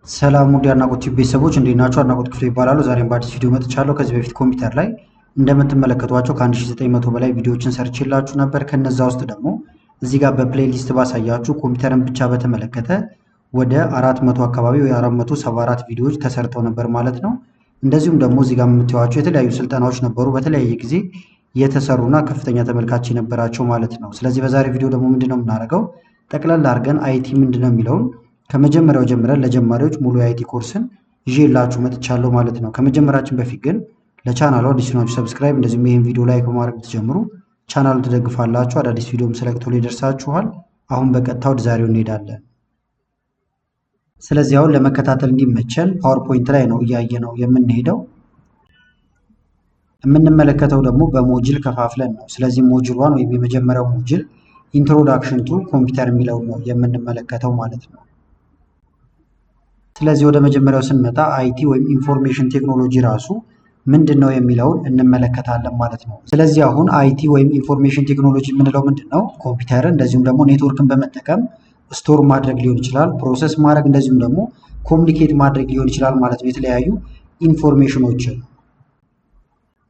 ሰላም ውድ የአድናቆት ቤተሰቦች እንዴት ናችሁ? አድናቆት ክፍሌ ይባላሉ። ዛሬም በአዲስ ቪዲዮ መጥቻለሁ። ከዚህ በፊት ኮምፒውተር ላይ እንደምትመለከቷቸው ከ1900 በላይ ቪዲዮዎችን ሰርቼላችሁ ነበር። ከነዛ ውስጥ ደግሞ እዚህ ጋር በፕሌሊስት ባሳያችሁ ኮምፒውተርን ብቻ በተመለከተ ወደ 400 አካባቢ ወይ 474 ቪዲዮዎች ተሰርተው ነበር ማለት ነው። እንደዚሁም ደግሞ እዚህ ጋር የምታዩዋቸው የተለያዩ ስልጠናዎች ነበሩ በተለያየ ጊዜ የተሰሩና ከፍተኛ ተመልካች የነበራቸው ማለት ነው። ስለዚህ በዛሬ ቪዲዮ ደግሞ ምንድነው የምናደርገው ጠቅላላ አድርገን አይቲ ምንድነው የሚለውን ከመጀመሪያው ጀምረን ለጀማሪዎች ሙሉ የአይቲ ኮርስን ይዤላችሁ መጥቻለሁ ማለት ነው። ከመጀመራችን በፊት ግን ለቻናሉ አዲስ ናችሁ ሰብስክራይብ፣ እንደዚሁም ይሄን ቪዲዮ ላይክ በማድረግ ብትጀምሩ ቻናሉን ትደግፋላችሁ። አዳዲስ ቪዲዮም ስለቅቶ ይደርሳችኋል። አሁን በቀጥታ ወደ ዛሬው እንሄዳለን። ስለዚህ አሁን ለመከታተል እንዲመቸን ፓወርፖይንት ላይ ነው እያየነው የምንሄደው። የምንመለከተው ደግሞ በሞጁል ከፋፍለን ነው። ስለዚህ ሞጁል 1 ወይም የመጀመሪያው ሞጁል ኢንትሮዳክሽን ቱ ኮምፒውተር የሚለው ነው የምንመለከተው ማለት ነው። ስለዚህ ወደ መጀመሪያው ስንመጣ አይቲ ወይም ኢንፎርሜሽን ቴክኖሎጂ ራሱ ምንድነው የሚለውን እንመለከታለን ማለት ነው። ስለዚህ አሁን አይቲ ወይም ኢንፎርሜሽን ቴክኖሎጂ የምንለው ምንድነው? ኮምፒውተርን እንደዚሁም ደግሞ ኔትወርክን በመጠቀም ስቶር ማድረግ ሊሆን ይችላል፣ ፕሮሰስ ማድረግ እንደዚሁም ደግሞ ኮሙኒኬት ማድረግ ሊሆን ይችላል ማለት ነው፣ የተለያዩ ኢንፎርሜሽኖችን።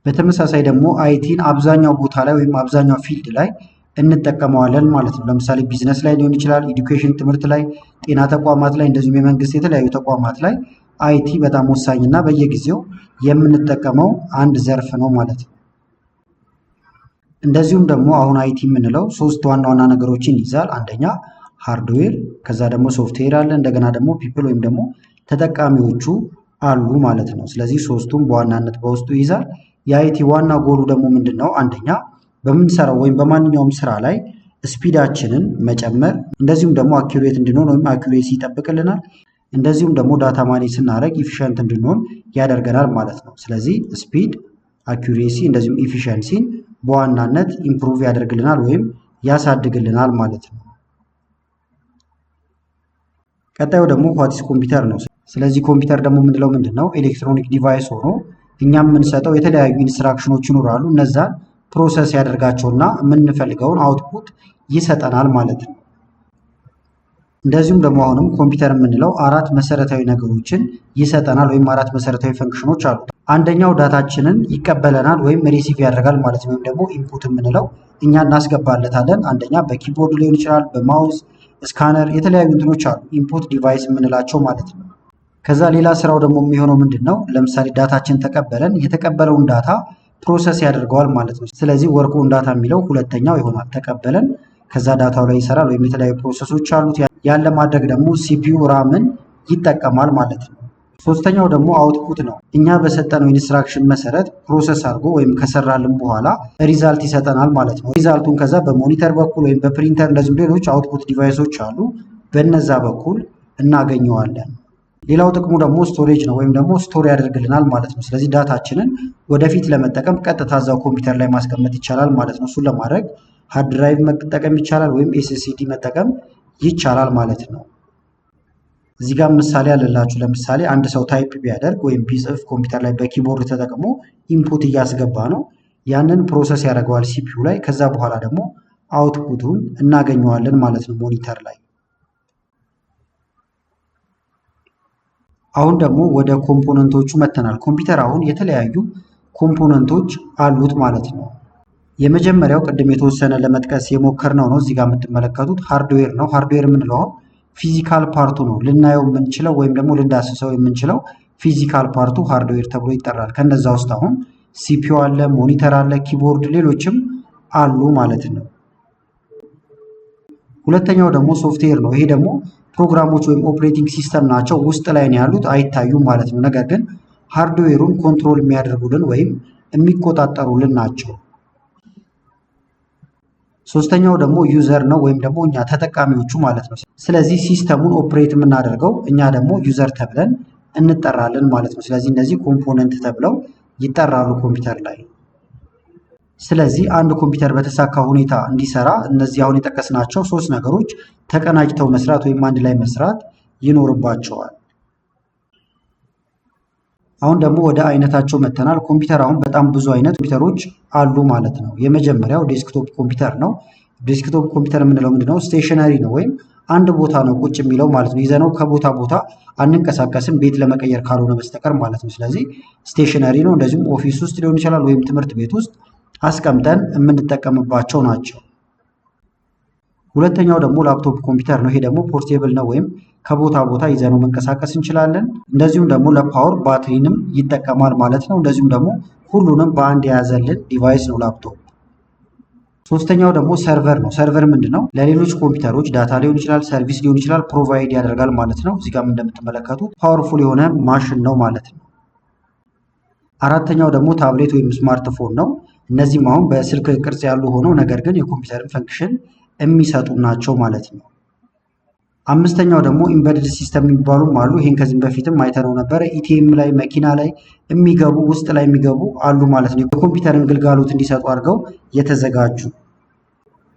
በተመሳሳይ ደግሞ አይቲን አብዛኛው ቦታ ላይ ወይም አብዛኛው ፊልድ ላይ እንጠቀመዋለን ማለት ነው። ለምሳሌ ቢዝነስ ላይ ሊሆን ይችላል፣ ኤዱኬሽን ትምህርት ላይ፣ ጤና ተቋማት ላይ እንደዚሁም የመንግስት የተለያዩ ተቋማት ላይ አይቲ በጣም ወሳኝና በየጊዜው የምንጠቀመው አንድ ዘርፍ ነው ማለት ነው። እንደዚሁም ደግሞ አሁን አይቲ የምንለው ሶስት ዋና ዋና ነገሮችን ይይዛል። አንደኛ ሃርድዌር፣ ከዛ ደግሞ ሶፍትዌር አለ፣ እንደገና ደግሞ ፒፕል ወይም ደግሞ ተጠቃሚዎቹ አሉ ማለት ነው። ስለዚህ ሶስቱም በዋናነት በውስጡ ይይዛል። የአይቲ ዋና ጎሉ ደግሞ ምንድነው? አንደኛ በምንሰራው ወይም በማንኛውም ስራ ላይ ስፒዳችንን መጨመር፣ እንደዚሁም ደግሞ አኪዩሬት እንድንሆን ወይም አኪዩሬሲ ይጠብቅልናል። እንደዚሁም ደግሞ ዳታ ማኔጅ ስናደርግ ኢፊሽንት እንድንሆን ያደርገናል ማለት ነው። ስለዚህ ስፒድ፣ አኪዩሬሲ እንደዚሁም ኢፊሽንሲን በዋናነት ኢምፕሩቭ ያደርግልናል ወይም ያሳድግልናል ማለት ነው። ቀጣዩ ደግሞ ዋትስ ኮምፒውተር ነው። ስለዚህ ኮምፒውተር ደግሞ የምንለው ምንድነው? ኤሌክትሮኒክ ዲቫይስ ሆኖ እኛ የምንሰጠው የተለያዩ ኢንስትራክሽኖች ይኖራሉ። እነዛን ፕሮሰስ ያደርጋቸውና የምንፈልገውን አውትፑት ይሰጠናል ማለት ነው። እንደዚሁም ደግሞ አሁንም ኮምፒውተር የምንለው አራት መሰረታዊ ነገሮችን ይሰጠናል ወይም አራት መሰረታዊ ፈንክሽኖች አሉ። አንደኛው ዳታችንን ይቀበለናል ወይም ሪሲቭ ያደርጋል ማለት ነው። ወይም ደግሞ ኢንፑት የምንለው እኛ እናስገባለታለን። አንደኛ በኪቦርድ ሊሆን ይችላል፣ በማውዝ ስካነር፣ የተለያዩ እንትኖች አሉ ኢንፑት ዲቫይስ የምንላቸው ማለት ነው። ከዛ ሌላ ስራው ደግሞ የሚሆነው ምንድን ነው? ለምሳሌ ዳታችን ተቀበለን፣ የተቀበለውን ዳታ ፕሮሰስ ያደርገዋል ማለት ነው። ስለዚህ ወርክ ኦን ዳታ የሚለው ሁለተኛው ይሆናል። ተቀበለን ከዛ ዳታው ላይ ይሰራል ወይም የተለያዩ ፕሮሰሶች አሉት። ያን ለማድረግ ደግሞ ሲፒዩ ራምን ይጠቀማል ማለት ነው። ሶስተኛው ደግሞ አውትፑት ነው። እኛ በሰጠነው ኢንስትራክሽን መሰረት ፕሮሰስ አድርጎ ወይም ከሰራልን በኋላ ሪዛልት ይሰጠናል ማለት ነው። ሪዛልቱን ከዛ በሞኒተር በኩል ወይም በፕሪንተር እንደዚሁም ሌሎች አውትፑት ዲቫይሶች አሉ፣ በነዛ በኩል እናገኘዋለን። ሌላው ጥቅሙ ደግሞ ስቶሬጅ ነው ወይም ደግሞ ስቶር ያደርግልናል ማለት ነው። ስለዚህ ዳታችንን ወደፊት ለመጠቀም ቀጥታ እዛው ኮምፒውተር ላይ ማስቀመጥ ይቻላል ማለት ነው። እሱን ለማድረግ ሃርድ ድራይቭ መጠቀም ይቻላል ወይም ኤስኤስዲ መጠቀም ይቻላል ማለት ነው። እዚህ ጋር ምሳሌ አለላችሁ። ለምሳሌ አንድ ሰው ታይፕ ቢያደርግ ወይም ቢጽፍ ኮምፒውተር ላይ በኪቦርድ ተጠቅሞ ኢንፑት እያስገባ ነው። ያንን ፕሮሰስ ያደርገዋል ሲፒዩ ላይ። ከዛ በኋላ ደግሞ አውትፑቱን እናገኘዋለን ማለት ነው ሞኒተር ላይ። አሁን ደግሞ ወደ ኮምፖነንቶቹ መተናል። ኮምፒውተር አሁን የተለያዩ ኮምፖነንቶች አሉት ማለት ነው። የመጀመሪያው ቅድም የተወሰነ ለመጥቀስ የሞከርነው ነው። እዚህ ጋር የምትመለከቱት ሃርድዌር ነው። ሃርድዌር የምንለው ፊዚካል ፓርቱ ነው። ልናየው የምንችለው ወይም ደግሞ ልንዳስሰው የምንችለው ፊዚካል ፓርቱ ሃርድዌር ተብሎ ይጠራል። ከነዛ ውስጥ አሁን ሲፒዩ አለ፣ ሞኒተር አለ፣ ኪቦርድ፣ ሌሎችም አሉ ማለት ነው። ሁለተኛው ደግሞ ሶፍትዌር ነው። ይሄ ደግሞ ፕሮግራሞች ወይም ኦፕሬቲንግ ሲስተም ናቸው። ውስጥ ላይ ነው ያሉት፣ አይታዩም ማለት ነው። ነገር ግን ሃርድዌሩን ኮንትሮል የሚያደርጉልን ወይም የሚቆጣጠሩልን ናቸው። ሶስተኛው ደግሞ ዩዘር ነው ወይም ደግሞ እኛ ተጠቃሚዎቹ ማለት ነው። ስለዚህ ሲስተሙን ኦፕሬት የምናደርገው እኛ ደግሞ ዩዘር ተብለን እንጠራለን ማለት ነው። ስለዚህ እነዚህ ኮምፖነንት ተብለው ይጠራሉ ኮምፒውተር ላይ። ስለዚህ አንድ ኮምፒውተር በተሳካ ሁኔታ እንዲሰራ እነዚህ አሁን የጠቀስናቸው ሶስት ነገሮች ተቀናጅተው መስራት ወይም አንድ ላይ መስራት ይኖርባቸዋል። አሁን ደግሞ ወደ አይነታቸው መተናል። ኮምፒውተር አሁን በጣም ብዙ አይነት ኮምፒውተሮች አሉ ማለት ነው። የመጀመሪያው ዴስክቶፕ ኮምፒውተር ነው። ዴስክቶፕ ኮምፒውተር የምንለው ምንድነው? ስቴሽነሪ ነው ወይም አንድ ቦታ ነው ቁጭ የሚለው ማለት ነው። ይዘነው ከቦታ ቦታ አንንቀሳቀስም ቤት ለመቀየር ካልሆነ በስተቀር ማለት ነው። ስለዚህ ስቴሽነሪ ነው። እንደዚሁም ኦፊስ ውስጥ ሊሆን ይችላል ወይም ትምህርት ቤት ውስጥ አስቀምጠን የምንጠቀምባቸው ናቸው። ሁለተኛው ደግሞ ላፕቶፕ ኮምፒውተር ነው። ይሄ ደግሞ ፖርቴብል ነው ወይም ከቦታ ቦታ ይዘነው መንቀሳቀስ እንችላለን። እንደዚሁም ደግሞ ለፓወር ባትሪንም ይጠቀማል ማለት ነው። እንደዚሁም ደግሞ ሁሉንም በአንድ የያዘልን ዲቫይስ ነው ላፕቶፕ። ሶስተኛው ደግሞ ሰርቨር ነው። ሰርቨር ምንድነው? ለሌሎች ኮምፒውተሮች ዳታ ሊሆን ይችላል፣ ሰርቪስ ሊሆን ይችላል ፕሮቫይድ ያደርጋል ማለት ነው። እዚህ ጋር እንደምትመለከቱት ፓወርፉል የሆነ ማሽን ነው ማለት ነው። አራተኛው ደግሞ ታብሌት ወይም ስማርትፎን ነው። እነዚህም አሁን በስልክ ቅርጽ ያሉ ሆነው ነገር ግን የኮምፒውተርን ፈንክሽን የሚሰጡ ናቸው ማለት ነው። አምስተኛው ደግሞ ኢምቤድድ ሲስተም የሚባሉም አሉ። ይሄን ከዚህም በፊትም አይተነው ነበረ። ኢቲኤም ላይ መኪና ላይ የሚገቡ ውስጥ ላይ የሚገቡ አሉ ማለት ነው። የኮምፒውተርን ግልጋሎት እንዲሰጡ አድርገው የተዘጋጁ።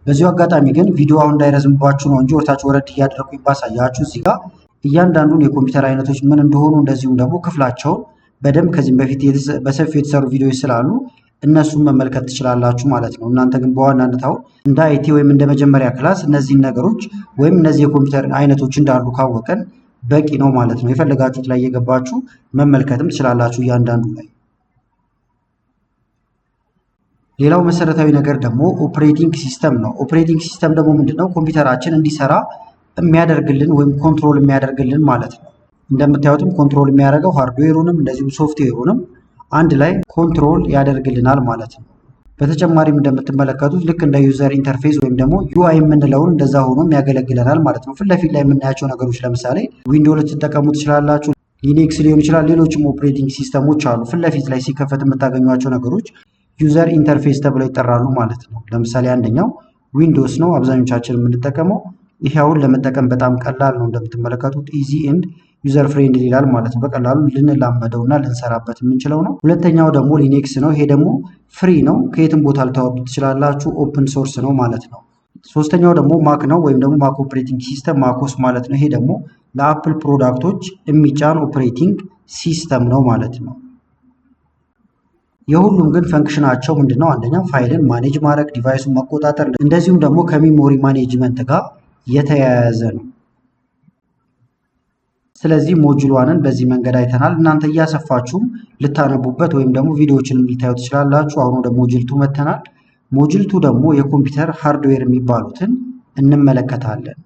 በዚሁ አጋጣሚ ግን ቪዲዮ አሁን እንዳይረዝምባችሁ ነው እንጂ ወርታችሁ ወረድ እያደረኩ ባሳያችሁ እዚህ ጋር እያንዳንዱን የኮምፒውተር አይነቶች ምን እንደሆኑ እንደዚሁም ደግሞ ክፍላቸውን በደንብ ከዚህም በፊት በሰፊው የተሰሩ ቪዲዮዎች ስላሉ እነሱን መመልከት ትችላላችሁ ማለት ነው። እናንተ ግን በዋናነት አሁን እንደ አይቲ ወይም እንደ መጀመሪያ ክላስ እነዚህን ነገሮች ወይም እነዚህ የኮምፒውተር አይነቶች እንዳሉ ካወቀን በቂ ነው ማለት ነው። የፈለጋችሁት ላይ እየገባችሁ መመልከትም ትችላላችሁ እያንዳንዱ ላይ። ሌላው መሰረታዊ ነገር ደግሞ ኦፕሬቲንግ ሲስተም ነው። ኦፕሬቲንግ ሲስተም ደግሞ ምንድነው? ኮምፒውተራችን እንዲሰራ የሚያደርግልን ወይም ኮንትሮል የሚያደርግልን ማለት ነው። እንደምታዩትም ኮንትሮል የሚያደርገው ሃርድዌሩንም እንደዚሁም ሶፍትዌሩንም አንድ ላይ ኮንትሮል ያደርግልናል ማለት ነው። በተጨማሪም እንደምትመለከቱት ልክ እንደ ዩዘር ኢንተርፌስ ወይም ደግሞ ዩአይ የምንለውን እንደዛ ሆኖም ያገለግለናል ማለት ነው። ፊት ለፊት ላይ የምናያቸው ነገሮች ለምሳሌ ዊንዶው ልትጠቀሙ ትችላላችሁ፣ ሊነክስ ሊሆን ይችላል፣ ሌሎችም ኦፕሬቲንግ ሲስተሞች አሉ። ፊት ለፊት ላይ ሲከፈት የምታገኟቸው ነገሮች ዩዘር ኢንተርፌስ ተብለው ይጠራሉ ማለት ነው። ለምሳሌ አንደኛው ዊንዶውስ ነው አብዛኞቻችን የምንጠቀመው። ይሄ አሁን ለመጠቀም በጣም ቀላል ነው። እንደምትመለከቱት ኢዚ ኤንድ ዩዘር ፍሬንድሊ ይላል ማለት ነው። በቀላሉ ልንላመደው እና ልንሰራበት የምንችለው ነው። ሁለተኛው ደግሞ ሊነክስ ነው። ይሄ ደግሞ ፍሪ ነው፣ ከየትም ቦታ ልታወርዱት ትችላላችሁ፣ ኦፕን ሶርስ ነው ማለት ነው። ሶስተኛው ደግሞ ማክ ነው ወይም ደግሞ ማክ ኦፕሬቲንግ ሲስተም ማኮስ ማለት ነው። ይሄ ደግሞ ለአፕል ፕሮዳክቶች የሚጫን ኦፕሬቲንግ ሲስተም ነው ማለት ነው። የሁሉም ግን ፈንክሽናቸው ምንድነው? አንደኛው ፋይልን ማኔጅ ማድረግ፣ ዲቫይሱን መቆጣጠር እንደዚሁም ደግሞ ከሜሞሪ ማኔጅመንት ጋር የተያያዘ ነው። ስለዚህ ሞጁሏንን በዚህ መንገድ አይተናል። እናንተ እያሰፋችሁም ልታነቡበት ወይም ደግሞ ቪዲዮዎችንም ልታዩ ትችላላችሁ። አሁን ወደ ሞጁል 2 መተናል። ሞጁል 2 ደግሞ የኮምፒውተር ሃርድዌር የሚባሉትን እንመለከታለን።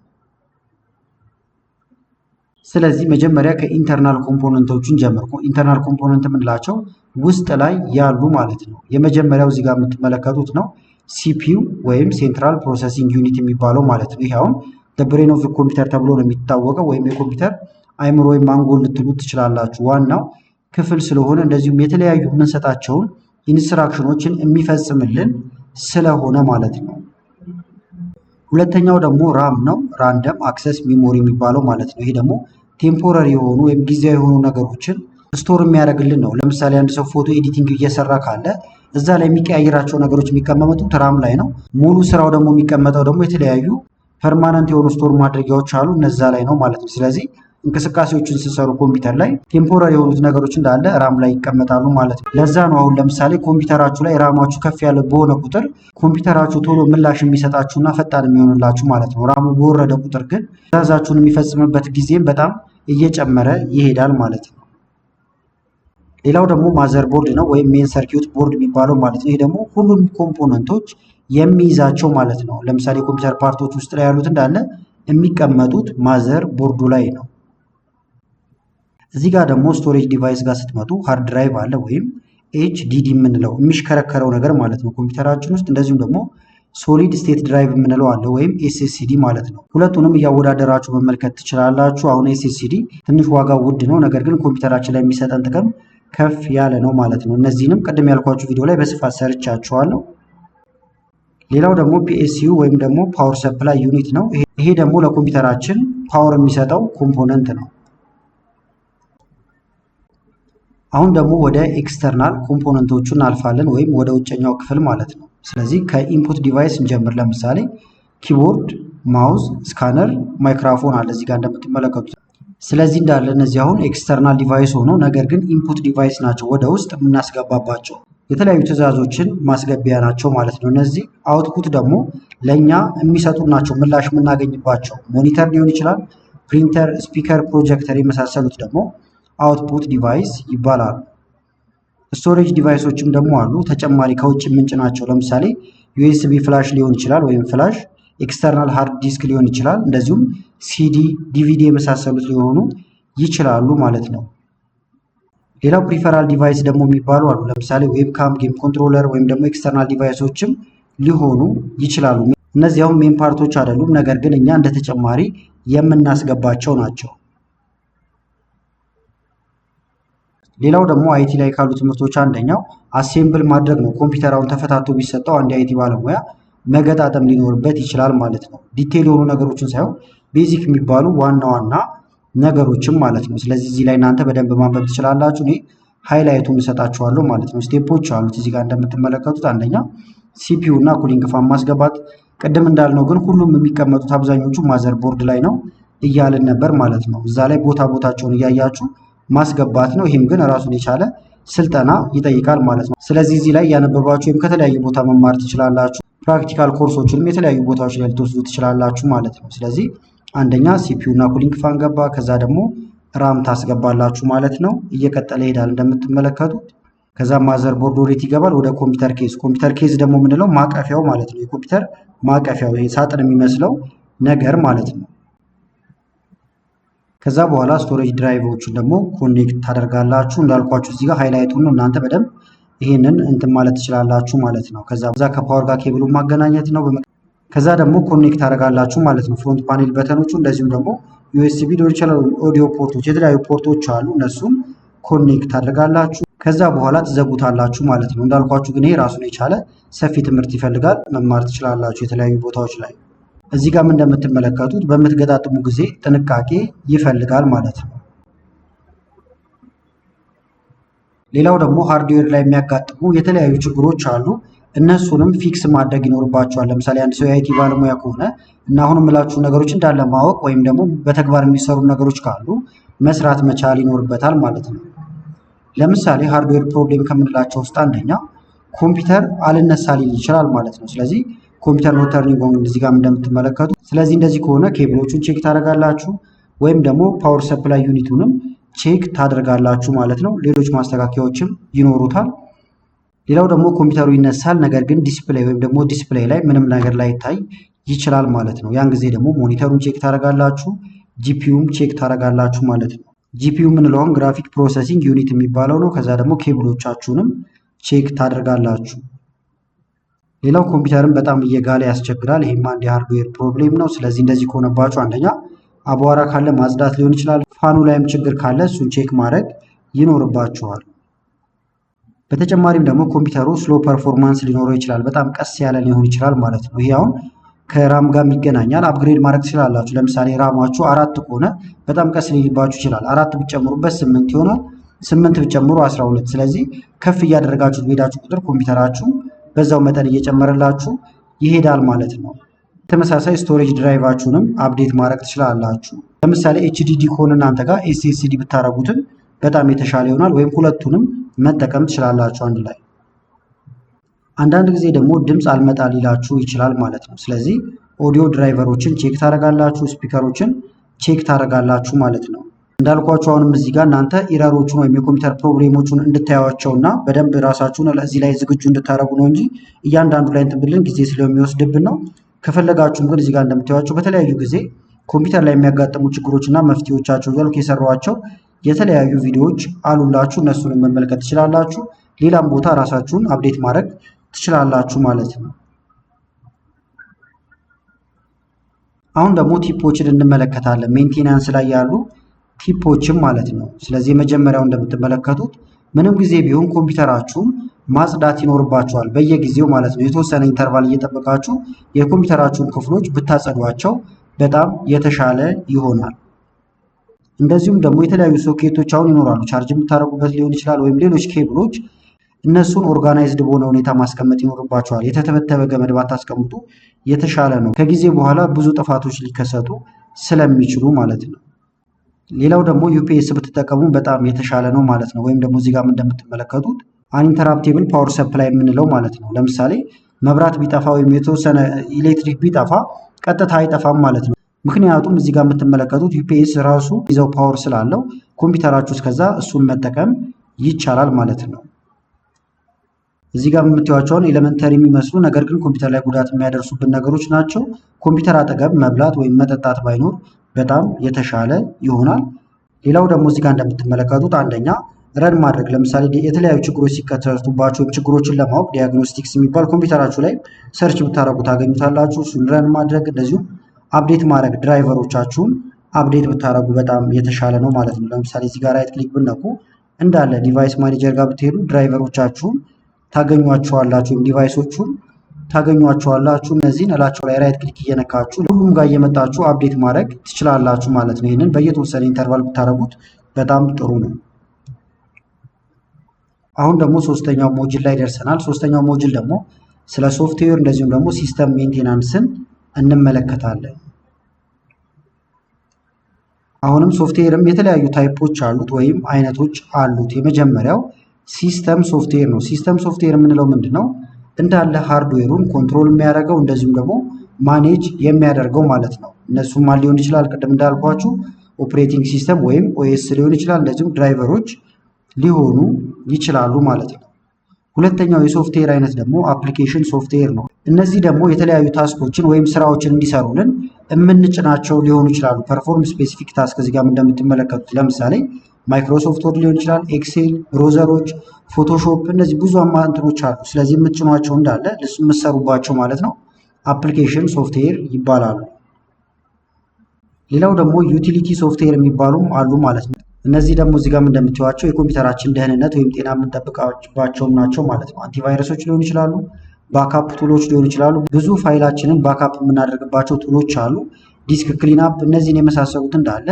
ስለዚህ መጀመሪያ ከኢንተርናል ኮምፖነንቶቹን ጀምር። ኢንተርናል ኮምፖነንት የምንላቸው ውስጥ ላይ ያሉ ማለት ነው። የመጀመሪያው እዚህ ጋር የምትመለከቱት ነው ሲፒዩ ወይም ሴንትራል ፕሮሰሲንግ ዩኒት የሚባለው ማለት ነው። ይሄ አሁን ብሬን ኦፍ ኮምፒውተር ተብሎ ነው የሚታወቀው ወይም የኮምፒውተር አይምሮ ወይም አንጎል ልትሉት ትችላላችሁ። ዋናው ክፍል ስለሆነ እንደዚሁም የተለያዩ የምንሰጣቸውን ኢንስትራክሽኖችን የሚፈጽምልን ስለሆነ ማለት ነው። ሁለተኛው ደግሞ ራም ነው፣ ራንደም አክሰስ ሚሞሪ የሚባለው ማለት ነው። ይሄ ደግሞ ቴምፖራሪ የሆኑ ወይም ጊዜያዊ የሆኑ ነገሮችን ስቶር የሚያደርግልን ነው። ለምሳሌ አንድ ሰው ፎቶ ኤዲቲንግ እየሰራ ካለ እዛ ላይ የሚቀያየራቸው ነገሮች የሚቀመጡት ራም ላይ ነው። ሙሉ ስራው ደግሞ የሚቀመጠው ደግሞ የተለያዩ ፐርማነንት የሆኑ ስቶር ማድረጊያዎች አሉ፣ እነዛ ላይ ነው ማለት ነው። ስለዚህ እንቅስቃሴዎችን ሲሰሩ ኮምፒውተር ላይ ቴምፖራሪ የሆኑት ነገሮች እንዳለ ራም ላይ ይቀመጣሉ ማለት ነው። ለዛ ነው አሁን ለምሳሌ ኮምፒውተራችሁ ላይ ራማችሁ ከፍ ያለ በሆነ ቁጥር ኮምፒውተራችሁ ቶሎ ምላሽ የሚሰጣችሁና ፈጣን የሚሆንላችሁ ማለት ነው። ራሙ በወረደ ቁጥር ግን ትዕዛዛችሁን የሚፈጽምበት ጊዜም በጣም እየጨመረ ይሄዳል ማለት ነው። ሌላው ደግሞ ማዘር ቦርድ ነው ወይም ሜን ሰርኪዩት ቦርድ የሚባለው ማለት ነው። ይሄ ደግሞ ሁሉንም ኮምፖነንቶች የሚይዛቸው ማለት ነው። ለምሳሌ የኮምፒውተር ፓርቶች ውስጥ ላይ ያሉት እንዳለ የሚቀመጡት ማዘር ቦርዱ ላይ ነው። እዚህ ጋር ደግሞ ስቶሬጅ ዲቫይስ ጋር ስትመጡ ሃርድ ድራይቭ አለ ወይም ኤችዲዲ የምንለው የሚሽከረከረው ነገር ማለት ነው ኮምፒውተራችን ውስጥ። እንደዚሁም ደግሞ ሶሊድ ስቴት ድራይቭ የምንለው አለ ወይም ኤስኤስዲ ማለት ነው። ሁለቱንም እያወዳደራችሁ መመልከት ትችላላችሁ። አሁን ኤስኤስዲ ትንሽ ዋጋው ውድ ነው፣ ነገር ግን ኮምፒውተራችን ላይ የሚሰጠን ጥቅም ከፍ ያለ ነው ማለት ነው። እነዚህንም ቅድም ያልኳችሁ ቪዲዮ ላይ በስፋት ሰርቻችኋለሁ። ሌላው ደግሞ ፒኤስዩ ወይም ደግሞ ፓወር ሰፕላይ ዩኒት ነው። ይሄ ደግሞ ለኮምፒውተራችን ፓወር የሚሰጠው ኮምፖነንት ነው። አሁን ደግሞ ወደ ኤክስተርናል ኮምፖነንቶቹ እናልፋለን ወይም ወደ ውጨኛው ክፍል ማለት ነው። ስለዚህ ከኢንፑት ዲቫይስ እንጀምር። ለምሳሌ ኪቦርድ፣ ማውዝ፣ ስካነር፣ ማይክሮፎን አለ እዚህ ጋር እንደምትመለከቱት። ስለዚህ እንዳለ እነዚህ አሁን ኤክስተርናል ዲቫይስ ሆነው ነገር ግን ኢንፑት ዲቫይስ ናቸው ወደ ውስጥ የምናስገባባቸው። የተለያዩ ትዕዛዞችን ማስገቢያ ናቸው ማለት ነው። እነዚህ አውትፑት ደግሞ ለእኛ የሚሰጡ ናቸው፣ ምላሽ የምናገኝባቸው። ሞኒተር ሊሆን ይችላል፣ ፕሪንተር፣ ስፒከር፣ ፕሮጀክተር የመሳሰሉት ደግሞ አውትፑት ዲቫይስ ይባላሉ። ስቶሬጅ ዲቫይሶችም ደግሞ አሉ፣ ተጨማሪ ከውጭ ምንጭ ናቸው። ለምሳሌ ዩኤስቢ ፍላሽ ሊሆን ይችላል ወይም ፍላሽ፣ ኤክስተርናል ሃርድ ዲስክ ሊሆን ይችላል፣ እንደዚሁም ሲዲ፣ ዲቪዲ የመሳሰሉት ሊሆኑ ይችላሉ ማለት ነው። ሌላው ፕሪፈራል ዲቫይስ ደግሞ የሚባሉ አሉ። ለምሳሌ ዌብካም፣ ጌም ኮንትሮለር ወይም ደግሞ ኤክስተርናል ዲቫይሶችም ሊሆኑ ይችላሉ። እነዚህ አሁን ሜን ፓርቶች አይደሉም፣ ነገር ግን እኛ እንደ ተጨማሪ የምናስገባቸው ናቸው። ሌላው ደግሞ አይቲ ላይ ካሉ ትምህርቶች አንደኛው አሴምብል ማድረግ ነው። ኮምፒውተር አሁን ተፈታቶ ቢሰጠው አንድ አይቲ ባለሙያ መገጣጠም ሊኖርበት ይችላል ማለት ነው። ዲቴል የሆኑ ነገሮችን ሳይሆን ቤዚክ የሚባሉ ዋና ዋና ነገሮችም ማለት ነው። ስለዚህ እዚህ ላይ እናንተ በደንብ ማንበብ ትችላላችሁ። እኔ ሃይላይቱን እሰጣችኋለሁ ማለት ነው። ስቴፖች አሉት እዚህ ጋር እንደምትመለከቱት፣ አንደኛ ሲፒዩ እና ኩሊንግ ፋን ማስገባት። ቅድም እንዳልነው ግን ሁሉም የሚቀመጡት አብዛኞቹ ማዘር ቦርድ ላይ ነው እያልን ነበር ማለት ነው። እዛ ላይ ቦታቸውን እያያችሁ ማስገባት ነው። ይህም ግን ራሱን የቻለ ስልጠና ይጠይቃል ማለት ነው። ስለዚህ እዚህ ላይ ያነበባችሁ ወይም ከተለያዩ ቦታ መማር ትችላላችሁ። ፕራክቲካል ኮርሶችንም የተለያዩ ቦታዎች ላይ ልትወስዱ ትችላላችሁ ማለት ነው። ስለዚህ አንደኛ ሲፒዩ እና ኩሊንግ ፋን ገባ፣ ከዛ ደግሞ ራም ታስገባላችሁ ማለት ነው። እየቀጠለ ይሄዳል እንደምትመለከቱት። ከዛ ማዘር ቦርድ ወዴት ይገባል? ወደ ኮምፒውተር ኬዝ። ኮምፒውተር ኬዝ ደግሞ የምንለው ማቀፊያው ማለት ነው። የኮምፒውተር ማቀፊያው ይሄ ሳጥን የሚመስለው ነገር ማለት ነው። ከዛ በኋላ ስቶሬጅ ድራይቮችን ደግሞ ኮኔክት ታደርጋላችሁ። እንዳልኳችሁ እዚህ ጋር ሃይላይቱን ነው፣ እናንተ በደንብ ይሄንን እንትን ማለት ትችላላችሁ ማለት ነው። ከዛ ከፓወር ጋር ኬብሉን ማገናኘት ነው። ከዛ ደግሞ ኮኔክት ታደርጋላችሁ ማለት ነው። ፍሮንት ፓኔል በተኖቹ፣ እንደዚሁም ደግሞ ዩኤስቢ ሊሆን ይችላል፣ ኦዲዮ ፖርቶች፣ የተለያዩ ፖርቶች አሉ። እነሱም ኮኔክት ታደርጋላችሁ። ከዛ በኋላ ትዘጉታላችሁ ማለት ነው። እንዳልኳችሁ ግን ይሄ ራሱን የቻለ ሰፊ ትምህርት ይፈልጋል። መማር ትችላላችሁ የተለያዩ ቦታዎች ላይ። እዚህ ጋርም እንደምትመለከቱት በምትገጣጥሙ ጊዜ ጥንቃቄ ይፈልጋል ማለት ነው። ሌላው ደግሞ ሃርድዌር ላይ የሚያጋጥሙ የተለያዩ ችግሮች አሉ። እነሱንም ፊክስ ማድረግ ይኖርባቸዋል። ለምሳሌ አንድ ሰው የአይቲ ባለሙያ ከሆነ እና አሁን የምላችሁ ነገሮች እንዳለ ማወቅ ወይም ደግሞ በተግባር የሚሰሩ ነገሮች ካሉ መስራት መቻል ይኖርበታል ማለት ነው። ለምሳሌ ሃርድዌር ፕሮብሌም ከምንላቸው ውስጥ አንደኛ ኮምፒውተር አልነሳ ሊል ይችላል ማለት ነው። ስለዚህ ኮምፒውተር ኖት ተርኒንግ ኦን እዚህ ጋር እንደምትመለከቱ። ስለዚህ እንደዚህ ከሆነ ኬብሎቹን ቼክ ታደርጋላችሁ ወይም ደግሞ ፓወር ሰፕላይ ዩኒቱንም ቼክ ታደርጋላችሁ ማለት ነው። ሌሎች ማስተካከያዎችም ይኖሩታል። ሌላው ደግሞ ኮምፒውተሩ ይነሳል፣ ነገር ግን ዲስፕሌይ ወይም ደግሞ ዲስፕሌይ ላይ ምንም ነገር ላይታይ ይችላል ማለት ነው። ያን ጊዜ ደግሞ ሞኒተሩን ቼክ ታደርጋላችሁ፣ ጂፒዩም ቼክ ታደርጋላችሁ ማለት ነው። ጂፒዩ የምንለውን ግራፊክ ፕሮሰሲንግ ዩኒት የሚባለው ነው። ከዛ ደግሞ ኬብሎቻችሁንም ቼክ ታደርጋላችሁ። ሌላው ኮምፒውተርን በጣም እየጋለ ያስቸግራል። ይሄም አንድ የሃርድዌር ፕሮብሌም ነው። ስለዚህ እንደዚህ ከሆነባችሁ አንደኛ አቧራ ካለ ማጽዳት ሊሆን ይችላል። ፋኑ ላይም ችግር ካለ እሱን ቼክ ማድረግ ይኖርባችኋል። በተጨማሪም ደግሞ ኮምፒውተሩ ስሎ ፐርፎርማንስ ሊኖረው ይችላል። በጣም ቀስ ያለ ሊሆን ይችላል ማለት ነው። ይሄ አሁን ከራም ጋር ይገናኛል። አፕግሬድ ማድረግ ትችላላችሁ። ለምሳሌ ራማችሁ 4 ከሆነ በጣም ቀስ ሊልባችሁ ይችላል። 4 ብትጨምሩበት 8 ይሆናል። 8 ብትጨምሩ 12። ስለዚህ ከፍ እያደረጋችሁ በሄዳችሁ ቁጥር ኮምፒውተራችሁ በዛው መጠን እየጨመረላችሁ ይሄዳል ማለት ነው። ተመሳሳይ ስቶሬጅ ድራይቫችሁንም አፕዴት ማድረግ ትችላላችሁ። ለምሳሌ ኤችዲዲ ከሆነ እናንተ ጋር ኤስኤስዲ ብታረጉትም በጣም የተሻለ ይሆናል። ወይም ሁለቱንም መጠቀም ትችላላችሁ አንድ ላይ። አንዳንድ ጊዜ ደግሞ ድምፅ አልመጣ ሊላችሁ ይችላል ማለት ነው። ስለዚህ ኦዲዮ ድራይቨሮችን ቼክ ታደርጋላችሁ፣ ስፒከሮችን ቼክ ታደርጋላችሁ ማለት ነው። እንዳልኳችሁ አሁንም እዚህ ጋር እናንተ ኢረሮቹን ወይም የኮምፒውተር ፕሮብሌሞቹን እንድታዩዋቸውና በደንብ ራሳችሁን እዚህ ላይ ዝግጁ እንድታደርጉ ነው እንጂ እያንዳንዱ ላይ እንትን ብልን ጊዜ ስለሚወስድብን ነው። ከፈለጋችሁም ግን እዚህ ጋር እንደምታዩዋቸው በተለያዩ ጊዜ ኮምፒውተር ላይ የሚያጋጥሙ ችግሮችና መፍትሄዎቻቸው እያልኩ የሰሯቸው የተለያዩ ቪዲዮዎች አሉላችሁ። እነሱንም መመልከት ትችላላችሁ። ሌላም ቦታ ራሳችሁን አፕዴት ማድረግ ትችላላችሁ ማለት ነው። አሁን ደግሞ ቲፖችን እንመለከታለን። ሜንቴናንስ ላይ ያሉ ቲፖችም ማለት ነው። ስለዚህ የመጀመሪያው እንደምትመለከቱት ምንም ጊዜ ቢሆን ኮምፒውተራችሁን ማጽዳት ይኖርባችኋል በየጊዜው ማለት ነው። የተወሰነ ኢንተርቫል እየጠበቃችሁ የኮምፒውተራችሁን ክፍሎች ብታጸዷቸው በጣም የተሻለ ይሆናል። እንደዚሁም ደግሞ የተለያዩ ሶኬቶች አሁን ይኖራሉ። ቻርጅ የምታደርጉበት ሊሆን ይችላል ወይም ሌሎች ኬብሎች፣ እነሱን ኦርጋናይዝድ በሆነ ሁኔታ ማስቀመጥ ይኖርባችኋል። የተተበተበ ገመድ ባታስቀምጡ የተሻለ ነው። ከጊዜ በኋላ ብዙ ጥፋቶች ሊከሰቱ ስለሚችሉ ማለት ነው። ሌላው ደግሞ ዩፒኤስ ብትጠቀሙ በጣም የተሻለ ነው ማለት ነው። ወይም ደግሞ እዚህ ጋር እንደምትመለከቱት አንኢንተራፕቴብል ፓወር ሰፕላይ የምንለው ማለት ነው። ለምሳሌ መብራት ቢጠፋ ወይም የተወሰነ ኤሌክትሪክ ቢጠፋ ቀጥታ አይጠፋም ማለት ነው። ምክንያቱም እዚህ ጋር የምትመለከቱት ዩፒኤስ ራሱ ይዘው ፓወር ስላለው ኮምፒውተራችሁ እስከዛ እሱን መጠቀም ይቻላል ማለት ነው። እዚህ ጋር የምታዩዋቸውን ኤሌመንተሪ የሚመስሉ ነገር ግን ኮምፒውተር ላይ ጉዳት የሚያደርሱብን ነገሮች ናቸው። ኮምፒውተር አጠገብ መብላት ወይም መጠጣት ባይኖር በጣም የተሻለ ይሆናል። ሌላው ደግሞ እዚህ ጋር እንደምትመለከቱት አንደኛ ረን ማድረግ፣ ለምሳሌ የተለያዩ ችግሮች ሲከሰቱባቸው ወይም ችግሮችን ለማወቅ ዲያግኖስቲክስ የሚባል ኮምፒውተራችሁ ላይ ሰርች ብታደረጉ ታገኙታላችሁ። እሱን ረን ማድረግ፣ እንደዚሁም አፕዴት ማድረግ፣ ድራይቨሮቻችሁን አፕዴት ብታደረጉ በጣም የተሻለ ነው ማለት ነው። ለምሳሌ እዚህ ጋር ራይት ክሊክ ብነኩ እንዳለ ዲቫይስ ማኔጀር ጋር ብትሄዱ ድራይቨሮቻችሁን ታገኟቸዋላችሁ ወይም ዲቫይሶቹን ታገኟቸዋላችሁ። እነዚህን እላቸው ላይ ራይት ክሊክ እየነካችሁ ሁሉም ጋር እየመጣችሁ አፕዴት ማድረግ ትችላላችሁ ማለት ነው። ይህንን በየተወሰነ ኢንተርቫል ብታደረጉት በጣም ጥሩ ነው። አሁን ደግሞ ሶስተኛው ሞጁል ላይ ደርሰናል። ሶስተኛው ሞጁል ደግሞ ስለ ሶፍትዌር እንደዚሁም ደግሞ ሲስተም ሜንቴናንስን እንመለከታለን። አሁንም ሶፍትዌርም የተለያዩ ታይፖች አሉት ወይም አይነቶች አሉት። የመጀመሪያው ሲስተም ሶፍትዌር ነው። ሲስተም ሶፍትዌር የምንለው ምንድን ነው? እንዳለ ሃርድዌሩን ኮንትሮል የሚያደርገው እንደዚሁም ደግሞ ማኔጅ የሚያደርገው ማለት ነው። እነሱም ማን ሊሆን ይችላል? ቅድም እንዳልኳችሁ ኦፕሬቲንግ ሲስተም ወይም ኦኤስ ሊሆን ይችላል። እንደዚሁም ድራይቨሮች ሊሆኑ ይችላሉ ማለት ነው። ሁለተኛው የሶፍትዌር አይነት ደግሞ አፕሊኬሽን ሶፍትዌር ነው። እነዚህ ደግሞ የተለያዩ ታስኮችን ወይም ስራዎችን እንዲሰሩልን የምንጭናቸው ሊሆኑ ይችላሉ። ፐርፎርም ስፔሲፊክ ታስክ እዚህ ጋር እንደምትመለከቱት ለምሳሌ ማይክሮሶፍት ወርድ ሊሆን ይችላል፣ ኤክሴል፣ ብሮዘሮች፣ ፎቶሾፕ፣ እነዚህ ብዙ አማራጮች አሉ። ስለዚህ የምትጭኗቸው እንዳለ የምትሰሩባቸው ማለት ነው አፕሊኬሽን ሶፍትዌር ይባላሉ። ሌላው ደግሞ ዩቲሊቲ ሶፍትዌር የሚባሉም አሉ ማለት ነው። እነዚህ ደግሞ እዚህ ጋር እንደምታዩዋቸው የኮምፒውተራችን ደህንነት ወይም ጤና የምንጠብቃቸው ናቸው ማለት ነው። አንቲቫይረሶች ሊሆኑ ይችላሉ፣ ባካፕ ቱሎች ሊሆኑ ይችላሉ። ብዙ ፋይላችንን ባካፕ የምናደርግባቸው ቱሎች አሉ፣ ዲስክ ክሊናፕ፣ እነዚህን የመሳሰሉት እንዳለ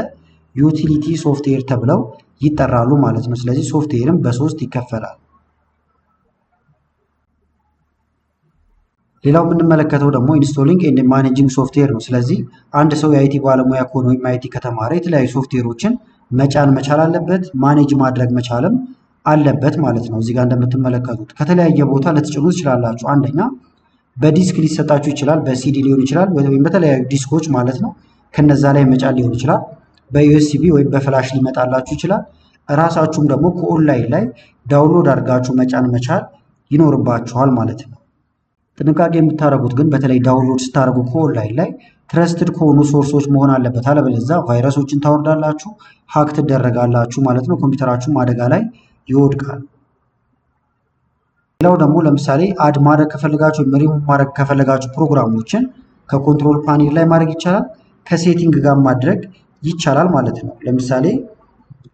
ዩቲሊቲ ሶፍትዌር ተብለው ይጠራሉ ማለት ነው። ስለዚህ ሶፍትዌርም በሶስት ይከፈላል። ሌላው የምንመለከተው ደግሞ ኢንስቶሊንግ ኤንድ ማኔጂንግ ሶፍትዌር ነው። ስለዚህ አንድ ሰው የአይቲ ባለሙያ ከሆነ ወይም አይቲ ከተማረ የተለያዩ ሶፍትዌሮችን መጫን መቻል አለበት፣ ማኔጅ ማድረግ መቻልም አለበት ማለት ነው። እዚህ ጋር እንደምትመለከቱት ከተለያየ ቦታ ልትጭኑ ትችላላችሁ። አንደኛ በዲስክ ሊሰጣችሁ ይችላል፣ በሲዲ ሊሆን ይችላል፣ ወይም በተለያዩ ዲስኮች ማለት ነው። ከነዛ ላይ መጫን ሊሆን ይችላል። በዩኤስቢ ወይም በፍላሽ ሊመጣላችሁ ይችላል። እራሳችሁም ደግሞ ከኦንላይን ላይ ዳውንሎድ አድርጋችሁ መጫን መቻል ይኖርባችኋል ማለት ነው። ጥንቃቄ የምታደርጉት ግን በተለይ ዳውንሎድ ስታደርጉ ከኦንላይን ላይ ትረስትድ ከሆኑ ሶርሶች መሆን አለበት። አለበለዚያ ቫይረሶችን ታወርዳላችሁ፣ ሀክ ትደረጋላችሁ ማለት ነው። ኮምፒውተራችሁም አደጋ ላይ ይወድቃል። ሌላው ደግሞ ለምሳሌ አድ ማድረግ ከፈለጋችሁ ወይም ሪሙቭ ማድረግ ከፈለጋችሁ ፕሮግራሞችን ከኮንትሮል ፓኔል ላይ ማድረግ ይቻላል፣ ከሴቲንግ ጋር ማድረግ ይቻላል ማለት ነው። ለምሳሌ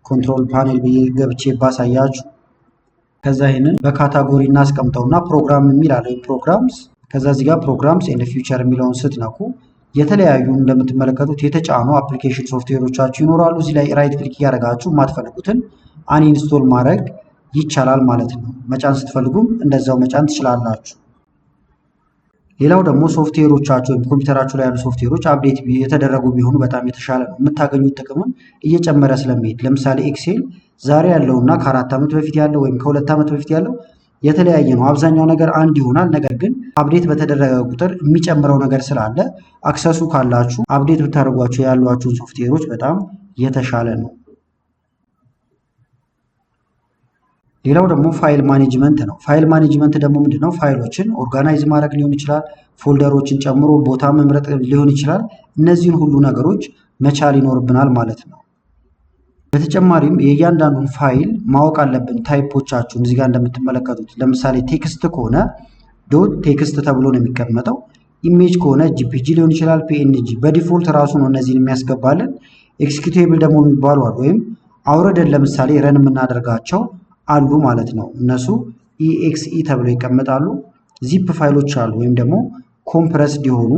ኮንትሮል ፓኔል ብዬ ገብቼ ባሳያችሁ ከዛ ይህንን በካታጎሪ እናስቀምጠውና ፕሮግራም የሚል አለ ፕሮግራምስ። ከዛ እዚህ ጋር ፕሮግራምስ ኤንድ ፊውቸር የሚለውን ስትነኩ የተለያዩ እንደምትመለከቱት የተጫኑ አፕሊኬሽን ሶፍትዌሮቻችሁ ይኖራሉ። እዚህ ላይ ራይት ክሊክ እያደረጋችሁ የማትፈልጉትን አንኢንስቶል ማድረግ ይቻላል ማለት ነው። መጫን ስትፈልጉም እንደዛው መጫን ትችላላችሁ። ሌላው ደግሞ ሶፍትዌሮቻችሁ ወይም ኮምፒውተራችሁ ላይ ያሉ ሶፍትዌሮች አፕዴት የተደረጉ ቢሆኑ በጣም የተሻለ ነው። የምታገኙት ጥቅምም እየጨመረ ስለሚሄድ ለምሳሌ ኤክሴል ዛሬ ያለውና ከ4 ዓመት በፊት ያለው ወይም ከ2 ዓመት በፊት ያለው የተለያየ ነው። አብዛኛው ነገር አንድ ይሆናል። ነገር ግን አፕዴት በተደረገ ቁጥር የሚጨምረው ነገር ስላለ አክሰሱ ካላችሁ አፕዴት ብታደርጓቸው ያሏችሁን ሶፍትዌሮች በጣም የተሻለ ነው። ሌላው ደግሞ ፋይል ማኔጅመንት ነው። ፋይል ማኔጅመንት ደግሞ ምንድነው? ፋይሎችን ኦርጋናይዝ ማድረግ ሊሆን ይችላል፣ ፎልደሮችን ጨምሮ ቦታ መምረጥ ሊሆን ይችላል። እነዚህን ሁሉ ነገሮች መቻል ይኖርብናል ማለት ነው። በተጨማሪም የእያንዳንዱን ፋይል ማወቅ አለብን። ታይፖቻችሁን እዚህ ጋር እንደምትመለከቱት ለምሳሌ ቴክስት ከሆነ ዶት ቴክስት ተብሎ ነው የሚቀመጠው። ኢሜጅ ከሆነ ጂፒጂ ሊሆን ይችላል፣ ፒኤንጂ በዲፎልት ራሱ ነው እነዚህን የሚያስገባልን። ኤክስኪዩቴብል ደግሞ የሚባሉ አሉ፣ ወይም አውረደን ለምሳሌ ረን የምናደርጋቸው አሉ ማለት ነው። እነሱ ኢኤክስኢ ተብለው ይቀመጣሉ። ዚፕ ፋይሎች አሉ፣ ወይም ደግሞ ኮምፕረስድ የሆኑ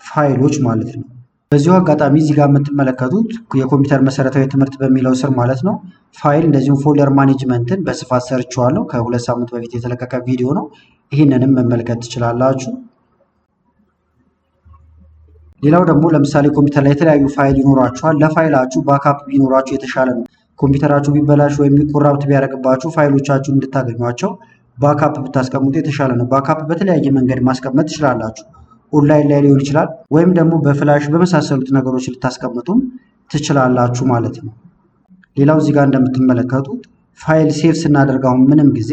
ፋይሎች ማለት ነው። በዚሁ አጋጣሚ እዚህ ጋር የምትመለከቱት የኮምፒውተር መሰረታዊ ትምህርት በሚለው ስር ማለት ነው ፋይል እንደዚሁም ፎልደር ማኔጅመንትን በስፋት ሰርቼዋለሁ። ከ2 ሳምንት በፊት የተለቀቀ ቪዲዮ ነው። ይህንንም መመልከት ትችላላችሁ። ሌላው ደግሞ ለምሳሌ ኮምፒውተር ላይ የተለያዩ ፋይል ይኖራችኋል። ለፋይላችሁ ባካፕ ቢኖራችሁ የተሻለ ነው። ኮምፒውተራችሁ ቢበላሽ ወይም ኮራፕት ቢያደርግባችሁ ፋይሎቻችሁን እንድታገኟቸው ባካፕ ብታስቀምጡ የተሻለ ነው። ባካፕ በተለያየ መንገድ ማስቀመጥ ትችላላችሁ። ኦንላይን ላይ ሊሆን ይችላል፣ ወይም ደግሞ በፍላሽ በመሳሰሉት ነገሮች ልታስቀምጡም ትችላላችሁ ማለት ነው። ሌላው እዚህ ጋር እንደምትመለከቱት ፋይል ሴቭ ስናደርግ አሁን ምንም ጊዜ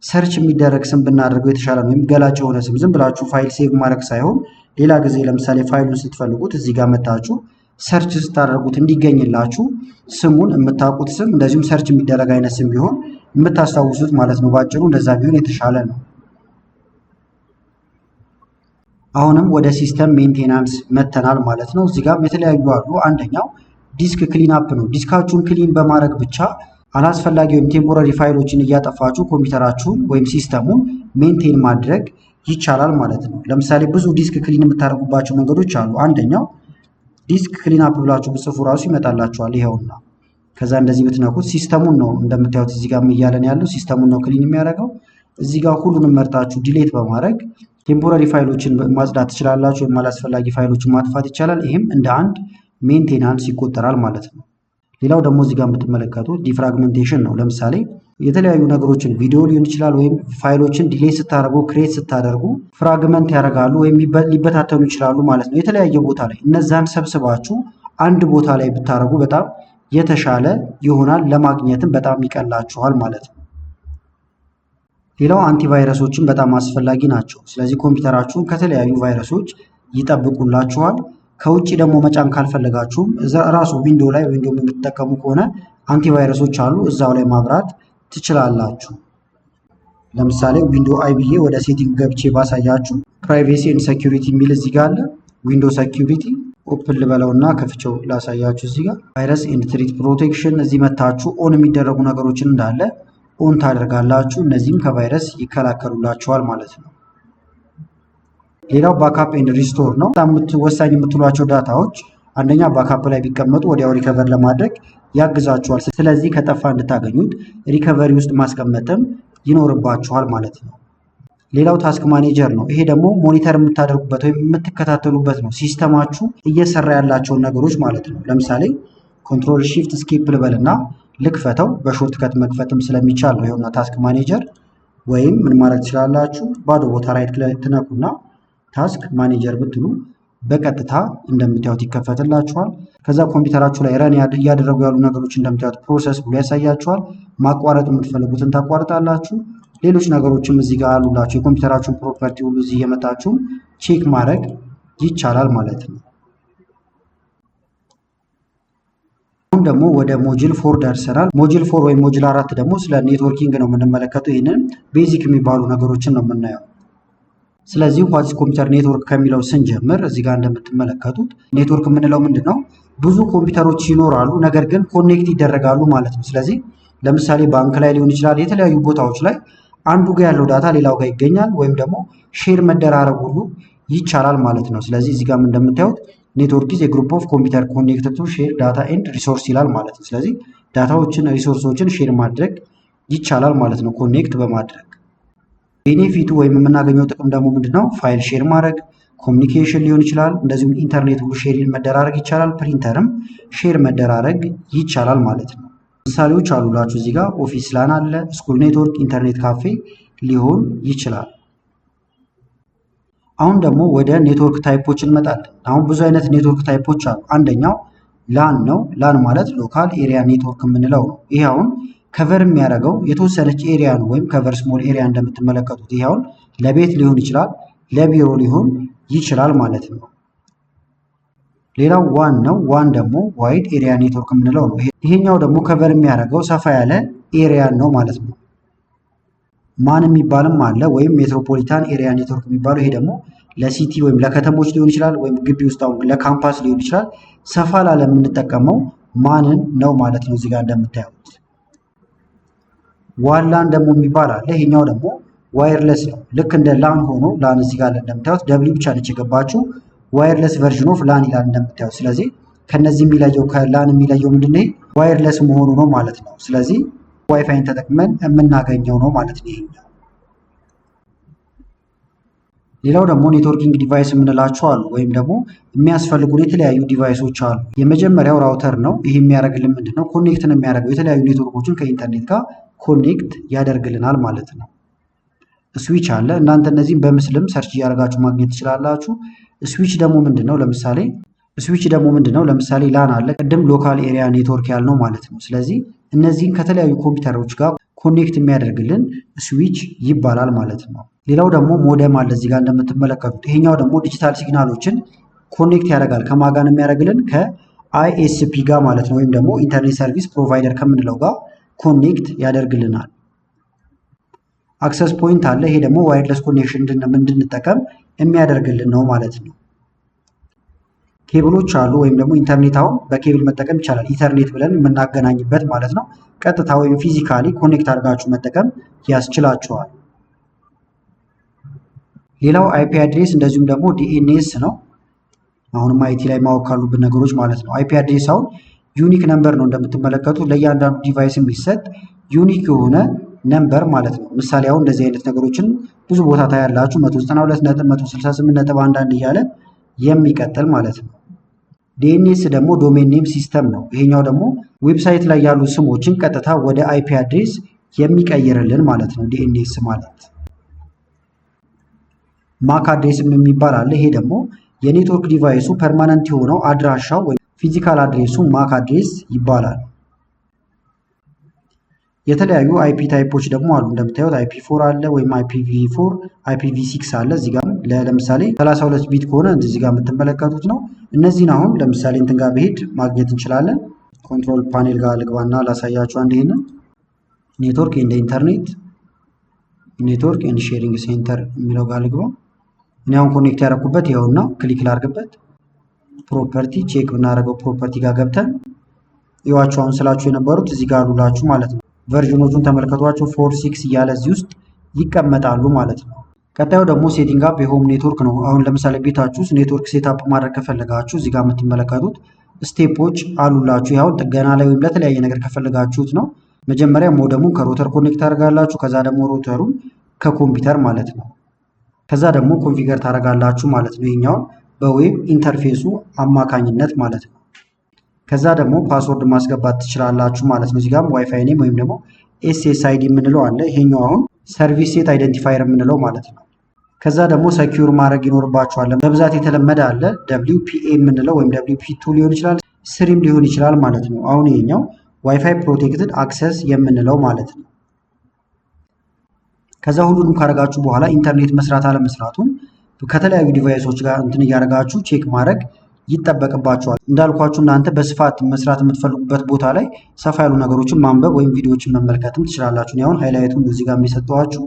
ሰርች የሚደረግ ስም ብናደርገው የተሻለ ነው። ወይም ገላጭ የሆነ ስም ዝም ብላችሁ ፋይል ሴቭ ማድረግ ሳይሆን ሌላ ጊዜ ለምሳሌ ፋይሉን ስትፈልጉት እዚህ ጋር መታችሁ ሰርች ስታደርጉት እንዲገኝላችሁ ስሙን የምታውቁት ስም እንደዚሁም ሰርች የሚደረግ አይነት ስም ቢሆን የምታስታውሱት ማለት ነው። ባጭሩ እንደዛ ቢሆን የተሻለ ነው። አሁንም ወደ ሲስተም ሜንቴናንስ መተናል ማለት ነው። እዚህ ጋር የተለያዩ አሉ። አንደኛው ዲስክ ክሊን አፕ ነው። ዲስካችሁን ክሊን በማድረግ ብቻ አላስፈላጊ ወይም ቴምፖራሪ ፋይሎችን እያጠፋችሁ ኮምፒውተራችሁን ወይም ሲስተሙን ሜንቴን ማድረግ ይቻላል ማለት ነው። ለምሳሌ ብዙ ዲስክ ክሊን የምታደርጉባቸው መንገዶች አሉ። አንደኛው ዲስክ ክሊን አፕ ብላችሁ ብጽፉ ራሱ ይመጣላችኋል። ይኸውና ከዛ እንደዚህ ብትነኩት ሲስተሙን ነው እንደምታዩት እዚህ ጋር እያለን ያለው ሲስተሙን ነው ክሊን የሚያደርገው። እዚህ ጋር ሁሉንም መርጣችሁ ዲሌት በማድረግ ቴምፖራሪ ፋይሎችን ማጽዳት ትችላላችሁ፣ ወይም አላስፈላጊ ፋይሎችን ማጥፋት ይቻላል። ይህም እንደ አንድ ሜንቴናንስ ይቆጠራል ማለት ነው። ሌላው ደግሞ እዚህ ጋር የምትመለከቱት ዲፍራግሜንቴሽን ነው። ለምሳሌ የተለያዩ ነገሮችን ቪዲዮ ሊሆን ይችላል፣ ወይም ፋይሎችን ዲሌት ስታደርጉ ክሬት ስታደርጉ ፍራግመንት ያደርጋሉ ወይም ሊበታተኑ ይችላሉ ማለት ነው የተለያየ ቦታ ላይ። እነዛን ሰብስባችሁ አንድ ቦታ ላይ ብታደርጉ በጣም የተሻለ ይሆናል፣ ለማግኘትም በጣም ይቀላችኋል ማለት ነው። ሌላው አንቲቫይረሶችን በጣም አስፈላጊ ናቸው። ስለዚህ ኮምፒውተራችሁን ከተለያዩ ቫይረሶች ይጠብቁላችኋል። ከውጭ ደግሞ መጫን ካልፈለጋችሁም ራሱ ዊንዶ ላይ ወይም ደግሞ የምትጠቀሙ ከሆነ አንቲቫይረሶች አሉ፣ እዛው ላይ ማብራት ትችላላችሁ። ለምሳሌ ዊንዶ አይ ብዬ ወደ ሴቲንግ ገብቼ ባሳያችሁ ፕራይቬሲ ኤንድ ሴኩሪቲ የሚል እዚህ ጋር አለ። ዊንዶ ሴኩሪቲ ኦፕን ልበለውና ከፍቼው ላሳያችሁ። እዚህ ጋር ቫይረስ ኤንድ ትሪት ፕሮቴክሽን እዚህ መታችሁ ኦን የሚደረጉ ነገሮችን እንዳለ ኦን ታደርጋላችሁ። እነዚህም ከቫይረስ ይከላከሉላችኋል ማለት ነው። ሌላው ባካፕ ኤንድ ሪስቶር ነው። በጣም ወሳኝ የምትሏቸው ዳታዎች አንደኛ ባካፕ ላይ ቢቀመጡ ወዲያው ሪከቨር ለማድረግ ያግዛችኋል። ስለዚህ ከጠፋ እንድታገኙት ሪከቨሪ ውስጥ ማስቀመጥም ይኖርባችኋል ማለት ነው። ሌላው ታስክ ማኔጀር ነው። ይሄ ደግሞ ሞኒተር የምታደርጉበት ወይም የምትከታተሉበት ነው፣ ሲስተማችሁ እየሰራ ያላቸውን ነገሮች ማለት ነው። ለምሳሌ ኮንትሮል ሺፍት ስኬፕ ልበልና ልክፈተው፣ በሾርት ከት መክፈትም ስለሚቻል ነው። ይኸውና ታስክ ማኔጀር። ወይም ምን ማድረግ ትችላላችሁ፣ ባዶ ቦታ ራይት ክሊክ ትነኩና ታስክ ማኔጀር ብትሉ በቀጥታ እንደምታዩት ይከፈትላችኋል። ከዛ ኮምፒውተራችሁ ላይ ረን እያደረጉ ያሉ ነገሮች እንደምታዩት ፕሮሰስ ብሎ ያሳያችኋል። ማቋረጥ የምትፈልጉትን ታቋርጣላችሁ። ሌሎች ነገሮችም እዚህ ጋር አሉላችሁ። የኮምፒውተራችሁን ፕሮፐርቲ ሁሉ እዚህ እየመጣችሁ ቼክ ማድረግ ይቻላል ማለት ነው። አሁን ደግሞ ወደ ሞጁል 4 ደርሰናል። ሞጁል 4 ወይም ሞጁል 4 ደግሞ ስለ ኔትወርኪንግ ነው የምንመለከተው። ይህንን ቤዚክ የሚባሉ ነገሮችን ነው የምናየው። ስለዚህ ዋትስ ኮምፒውተር ኔትወርክ ከሚለው ስንጀምር እዚህ ጋር እንደምትመለከቱት ኔትወርክ የምንለው ምንድን ነው? ብዙ ኮምፒውተሮች ይኖራሉ፣ ነገር ግን ኮኔክት ይደረጋሉ ማለት ነው። ስለዚህ ለምሳሌ ባንክ ላይ ሊሆን ይችላል፣ የተለያዩ ቦታዎች ላይ አንዱ ጋር ያለው ዳታ ሌላው ጋር ይገኛል፣ ወይም ደግሞ ሼር መደራረግ ሁሉ ይቻላል ማለት ነው። ስለዚህ እዚህ ጋር እንደምታዩት ኔትወርክ ኢዝ ግሩፕ ኦፍ ኮምፒውተር ኮኔክትድ ቱ ሼር ዳታ ኤንድ ሪሶርስ ይላል ማለት ነው። ስለዚህ ዳታዎችን ሪሶርሶችን ሼር ማድረግ ይቻላል ማለት ነው ኮኔክት በማድረግ። ቤኔፊቱ ወይም የምናገኘው ጥቅም ደግሞ ምንድነው? ፋይል ሼር ማድረግ፣ ኮሚኒኬሽን ሊሆን ይችላል። እንደዚሁም ኢንተርኔት ሁሉ ሼር መደራረግ ይቻላል። ፕሪንተርም ሼር መደራረግ ይቻላል ማለት ነው። ምሳሌዎች አሉላችሁ እዚህ ጋር ኦፊስ ላን አለ፣ ስኩል ኔትወርክ፣ ኢንተርኔት ካፌ ሊሆን ይችላል። አሁን ደግሞ ወደ ኔትወርክ ታይፖች እንመጣለን። አሁን ብዙ አይነት ኔትወርክ ታይፖች አሉ። አንደኛው ላን ነው። ላን ማለት ሎካል ኤሪያ ኔትወርክ የምንለው ነው። ይሄ አሁን ከቨር የሚያደርገው የተወሰነች ኤሪያ ነው፣ ወይም ከቨር ስሞል ኤሪያ እንደምትመለከቱት። ይሄ አሁን ለቤት ሊሆን ይችላል፣ ለቢሮ ሊሆን ይችላል ማለት ነው። ሌላው ዋን ነው። ዋን ደግሞ ዋይድ ኤሪያ ኔትወርክ የምንለው ነው። ይሄኛው ደግሞ ከቨር የሚያደርገው ሰፋ ያለ ኤሪያ ነው ማለት ነው። ማን የሚባልም አለ፣ ወይም ሜትሮፖሊታን ኤሪያ ኔትወርክ የሚባለው። ይሄ ደግሞ ለሲቲ ወይም ለከተሞች ሊሆን ይችላል፣ ወይም ግቢ ውስጥ አሁን ለካምፓስ ሊሆን ይችላል። ሰፋ ላለ የምንጠቀመው ማንን ነው ማለት ነው። እዚህ ጋር እንደምታዩት ዋን ላን ደግሞ የሚባል አለ። ይሄኛው ደግሞ ዋየርለስ ነው። ልክ እንደ ላን ሆኖ ላን እዚህ ጋር እንደምታዩት ደብሊው ብቻ ነች የገባችው። ዋየርለስ ቨርዥን ኦፍ ላን ይላል እንደምታዩት። ስለዚህ ከነዚህ የሚለየው ከላን የሚለየው ምንድነው? ዋየርለስ መሆኑ ነው ማለት ነው። ስለዚህ ዋይፋይን ተጠቅመን የምናገኘው ነው ማለት ነው ይሄኛው። ሌላው ደግሞ ኔትወርኪንግ ዲቫይስ የምንላቸው አሉ፣ ወይም ደግሞ የሚያስፈልጉን የተለያዩ ዲቫይሶች አሉ። የመጀመሪያው ራውተር ነው። ይህ የሚያደርግልን ምንድን ነው? ኮኔክትን የሚያደርገው የተለያዩ ኔትወርኮችን ከኢንተርኔት ጋር ኮኔክት ያደርግልናል ማለት ነው። ስዊች አለ። እናንተ እነዚህም በምስልም ሰርች እያደረጋችሁ ማግኘት ትችላላችሁ። ስዊች ደግሞ ምንድነው? ለምሳሌ ላን አለ። ቅድም ሎካል ኤሪያ ኔትወርክ ያልነው ማለት ነው። ስለዚህ እነዚህን ከተለያዩ ኮምፒውተሮች ጋር ኮኔክት የሚያደርግልን ስዊች ይባላል ማለት ነው። ሌላው ደግሞ ሞደም አለ እዚህ ጋር እንደምትመለከቱት። ይሄኛው ደግሞ ዲጂታል ሲግናሎችን ኮኔክት ያደርጋል። ከማን ጋር ነው የሚያደርግልን? ከአይኤስፒ ጋር ማለት ነው። ወይም ደግሞ ኢንተርኔት ሰርቪስ ፕሮቫይደር ከምንለው ጋር ኮኔክት ያደርግልናል። አክሰስ ፖይንት አለ። ይሄ ደግሞ ዋይርለስ ኮኔክሽን እንድንጠቀም የሚያደርግልን ነው ማለት ነው። ኬብሎች አሉ፣ ወይም ደግሞ ኢንተርኔት አሁን በኬብል መጠቀም ይቻላል። ኢተርኔት ብለን የምናገናኝበት ማለት ነው። ቀጥታ ወይም ፊዚካሊ ኮኔክት አድርጋችሁ መጠቀም ያስችላችኋል። ሌላው አይፒ አድሬስ እንደዚሁም ደግሞ ዲኤንኤስ ነው። አሁንም አይቲ ላይ ማወቅ ካሉብን ነገሮች ማለት ነው። አይፒ አድሬስ አሁን ዩኒክ ነምበር ነው እንደምትመለከቱት፣ ለእያንዳንዱ ዲቫይስ የሚሰጥ ዩኒክ የሆነ ነምበር ማለት ነው። ምሳሌ አሁን እንደዚህ አይነት ነገሮችን ብዙ ቦታ ታያላችሁ። 192.168.1 እያለ የሚቀጥል ማለት ነው። ዲኤንኤስ ደግሞ ዶሜን ኔም ሲስተም ነው። ይሄኛው ደግሞ ዌብሳይት ላይ ያሉ ስሞችን ቀጥታ ወደ አይፒ አድሬስ የሚቀይርልን ማለት ነው። ዲኤንኤስ ማለት ማክ አድሬስም የሚባል አለ። ይሄ ደግሞ የኔትወርክ ዲቫይሱ ፐርማነንት የሆነው አድራሻው ወይም ፊዚካል አድሬሱ ማክ አድሬስ ይባላል። የተለያዩ አይፒ ታይፖች ደግሞ አሉ። እንደምታዩት አይፒ4 አለ ወይም አይፒቪ4፣ አይፒቪ6 አለ። እዚህ ጋር ለምሳሌ 32 ቢት ከሆነ እዚህ ጋር የምትመለከቱት ነው። እነዚህን አሁን ለምሳሌ እንትን ጋር ብሄድ ማግኘት እንችላለን። ኮንትሮል ፓኔል ጋር ልግባና ላሳያችሁ። አንድ ይሄንን ኔትወርክ ኤንድ ኢንተርኔት ኔትወርክ ኤንድ ሼሪንግ ሴንተር የሚለው ጋር ልግባ። እኔ አሁን ኮኔክት ያደረኩበት ይኸውና፣ ክሊክ ላድርግበት። ፕሮፐርቲ ቼክ ብናደርገው ፕሮፐርቲ ጋር ገብተን ይዋቸው አሁን ስላችሁ የነበሩት እዚህ ጋር አሉላችሁ ማለት ነው። ቨርዥኖቹን ተመልከቷቸው 4፣ 6 እያለ እዚህ ውስጥ ይቀመጣሉ ማለት ነው። ቀጣዩ ደግሞ ሴቲንግ አፕ የሆም ኔትወርክ ነው። አሁን ለምሳሌ ቤታችሁ ውስጥ ኔትወርክ ሴትአፕ ማድረግ ከፈለጋችሁ እዚህ ጋር የምትመለከቱት ስቴፖች አሉላችሁ። ያው ጥገና ላይ ወይም ለተለያየ ነገር ከፈለጋችሁት ነው። መጀመሪያ ሞደሙን ከሮተር ኮኔክት ታደርጋላችሁ። ከዛ ደግሞ ሮተሩን ከኮምፒውተር ማለት ነው። ከዛ ደግሞ ኮንፊገር ታደርጋላችሁ ማለት ነው። ይሄኛውን በዌብ ኢንተርፌሱ አማካኝነት ማለት ነው። ከዛ ደግሞ ፓስወርድ ማስገባት ትችላላችሁ ማለት ነው። እዚጋም ዋይፋይ ኔም ወይም ደግሞ ኤስኤስአይዲ የምንለው አለ። ይሄኛው አሁን ሰርቪስ ሴት አይደንቲፋየር የምንለው ማለት ነው። ከዛ ደግሞ ሰኪዩር ማድረግ ይኖርባችኋል። በብዛት የተለመደ አለ WPA የምንለው ወይም WP2 ሊሆን ይችላል፣ ስሪም ሊሆን ይችላል ማለት ነው። አሁን ይሄኛው ዋይፋይ ፕሮቴክትድ አክሰስ የምንለው ማለት ነው። ከዛ ሁሉንም ካረጋችሁ በኋላ ኢንተርኔት መስራት አለመስራቱን ከተለያዩ ዲቫይሶች ጋር እንትን እያደረጋችሁ ቼክ ማድረግ ይጠበቅባችኋል። እንዳልኳችሁ እናንተ በስፋት መስራት የምትፈልጉበት ቦታ ላይ ሰፋ ያሉ ነገሮችን ማንበብ ወይም ቪዲዮዎችን መመልከትም ትችላላችሁ። አሁን ሃይላይቱን እዚህ ጋር የሚሰጠዋችሁ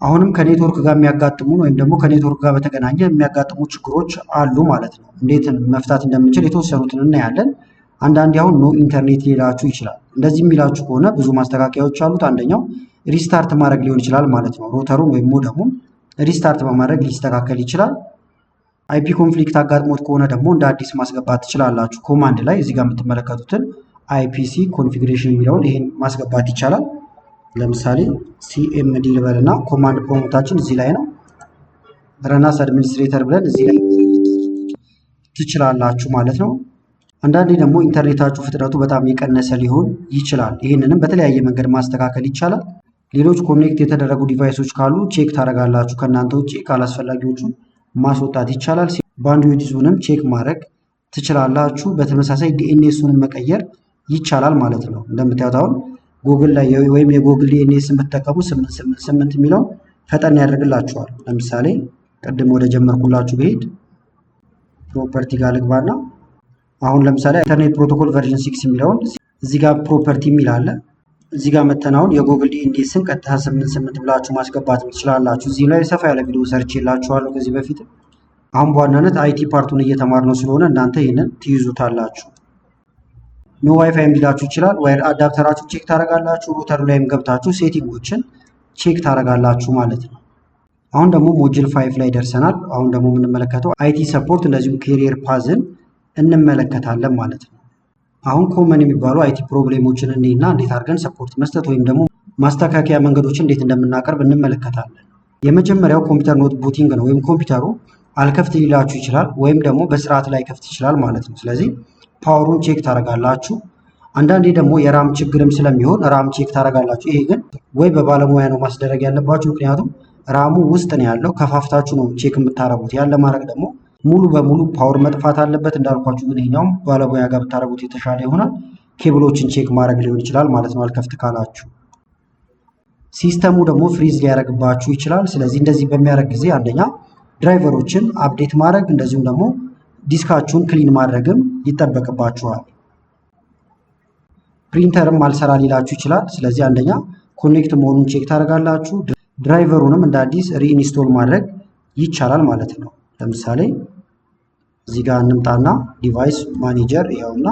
አሁንም ከኔትወርክ ጋር የሚያጋጥሙን ወይም ደግሞ ከኔትወርክ ጋር በተገናኘ የሚያጋጥሙ ችግሮች አሉ ማለት ነው። እንዴት መፍታት እንደምንችል የተወሰኑትን እናያለን። አንዳንዴ አሁን ኖ ኢንተርኔት ሊላችሁ ይችላል። እንደዚህ የሚላችሁ ከሆነ ብዙ ማስተካከያዎች አሉት። አንደኛው ሪስታርት ማድረግ ሊሆን ይችላል ማለት ነው። ሮተሩን ወይም ሞደሙን ሪስታርት በማድረግ ሊስተካከል ይችላል። አይፒ ኮንፍሊክት አጋጥሞት ከሆነ ደግሞ እንደ አዲስ ማስገባት ትችላላችሁ። ኮማንድ ላይ እዚህ ጋር የምትመለከቱትን አይፒሲ ኮንፊግሬሽን የሚለውን ይሄን ማስገባት ይቻላል። ለምሳሌ ሲኤምዲ ልበልና ኮማንድ ፕሮሞታችን እዚህ ላይ ነው። ረናስ አድሚኒስትሬተር ብለን እዚህ ላይ ትችላላችሁ ማለት ነው። አንዳንዴ ደግሞ ኢንተርኔታችሁ ፍጥነቱ በጣም የቀነሰ ሊሆን ይችላል። ይህንንም በተለያየ መንገድ ማስተካከል ይቻላል። ሌሎች ኮኔክት የተደረጉ ዲቫይሶች ካሉ ቼክ ታደርጋላችሁ። ከእናንተ ውጭ ካላስፈላጊዎቹ ማስወጣት ይቻላል። ባንድዊድዙንም ቼክ ማድረግ ትችላላችሁ። በተመሳሳይ ዲኤንኤሱንም መቀየር ይቻላል ማለት ነው። እንደምታዩት አሁን ጉግል ላይ ወይም የጉግል ዲኤንኤስ የምትጠቀሙ 888 የሚለውን ፈጠን ያደርግላችኋል። ለምሳሌ ቅድም ወደ ጀመርኩላችሁ ብሄድ ፕሮፐርቲ ጋር ልግባና አሁን ለምሳሌ ኢንተርኔት ፕሮቶኮል ቨርዥን 6 የሚለውን እዚህ ጋር ፕሮፐርቲ የሚል አለ። እዚህ ጋር መተናውን የጉግል ዲኤንኤስን ቀጥታ 88 ብላችሁ ማስገባት ትችላላችሁ። እዚህ ላይ ሰፋ ያለ ቪዲዮ ሰርች የላችኋለሁ ከዚህ በፊት። አሁን በዋናነት አይቲ ፓርቱን እየተማርነው ስለሆነ እናንተ ይህንን ትይዙታላችሁ። ኖ ዋይፋይ ሊላችሁ ይችላል። ዋይር አዳፕተራችሁ ቼክ ታደርጋላችሁ። ሩተሩ ላይም ገብታችሁ ሴቲንጎችን ቼክ ታደርጋላችሁ ማለት ነው። አሁን ደግሞ ሞጁል 5 ላይ ደርሰናል። አሁን ደግሞ የምንመለከተው አይቲ ሰፖርት እንደዚሁም ኬሪየር ፓዝን እንመለከታለን ማለት ነው። አሁን ኮመን የሚባሉ አይቲ ፕሮብሌሞችን እና እንዴት አድርገን ሰፖርት መስጠት ወይም ደግሞ ማስተካከያ መንገዶችን እንዴት እንደምናቀርብ እንመለከታለን። የመጀመሪያው ኮምፒውተር ኖት ቡቲንግ ነው። ወይም ኮምፒውተሩ አልከፍት ሊላችሁ ይችላል ወይም ደግሞ በስርዓት ላይ ከፍት ይችላል ማለት ነው። ስለዚህ ፓወሩን ቼክ ታደርጋላችሁ። አንዳንዴ ደግሞ የራም ችግርም ስለሚሆን ራም ቼክ ታደርጋላችሁ። ይሄ ግን ወይ በባለሙያ ነው ማስደረግ ያለባችሁ፣ ምክንያቱም ራሙ ውስጥ ነው ያለው፣ ከፋፍታችሁ ነው ቼክ የምታደርጉት። ያን ለማድረግ ደግሞ ሙሉ በሙሉ ፓወር መጥፋት አለበት እንዳልኳችሁ። ግን ይሄኛውም ባለሙያ ጋር ብታደርጉት የተሻለ ይሆናል። ኬብሎችን ቼክ ማድረግ ሊሆን ይችላል ማለት ነው አልከፍት ካላችሁ። ሲስተሙ ደግሞ ፍሪዝ ሊያደርግባችሁ ይችላል። ስለዚህ እንደዚህ በሚያደርግ ጊዜ አንደኛ ድራይቨሮችን አፕዴት ማድረግ እንደዚሁም ደግሞ ዲስካችሁን ክሊን ማድረግም ይጠበቅባችኋል። ፕሪንተርም አልሰራ ሊላችሁ ይችላል። ስለዚህ አንደኛ ኮኔክት መሆኑን ቼክ ታደርጋላችሁ። ድራይቨሩንም እንደ አዲስ ሪኢንስቶል ማድረግ ይቻላል ማለት ነው። ለምሳሌ እዚህ ጋር እንምጣና ዲቫይስ ማኔጀር ይኸውና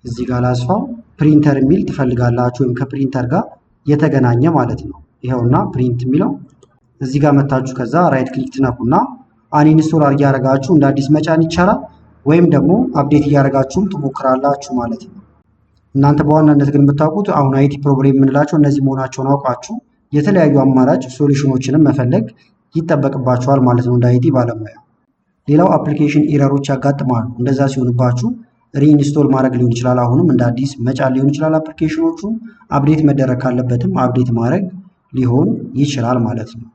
እዚህ ጋር ላስፋው። ፕሪንተር የሚል ትፈልጋላችሁ ወይም ከፕሪንተር ጋር የተገናኘ ማለት ነው። ይኸውና ፕሪንት የሚለው እዚህ ጋር መታችሁ ከዛ ራይት ክሊክ ትነኩና አንኢንስቶል አድርጊ ያደርጋችሁ እንደ አዲስ መጫን ይቻላል። ወይም ደግሞ አፕዴት እያደረጋችሁም ትሞክራላችሁ ማለት ነው። እናንተ በዋናነት ግን የምታውቁት አሁን አይቲ ፕሮብሌም የምንላቸው እነዚህ መሆናቸውን አውቃችሁ የተለያዩ አማራጭ ሶሉሽኖችንም መፈለግ ይጠበቅባችኋል ማለት ነው እንደ አይቲ ባለሙያ። ሌላው አፕሊኬሽን ኢረሮች ያጋጥማሉ። እንደዛ ሲሆንባችሁ ሪኢንስቶል ማድረግ ሊሆን ይችላል። አሁንም እንደ አዲስ መጫን ሊሆን ይችላል። አፕሊኬሽኖቹ አፕዴት መደረግ ካለበትም አፕዴት ማድረግ ሊሆን ይችላል ማለት ነው።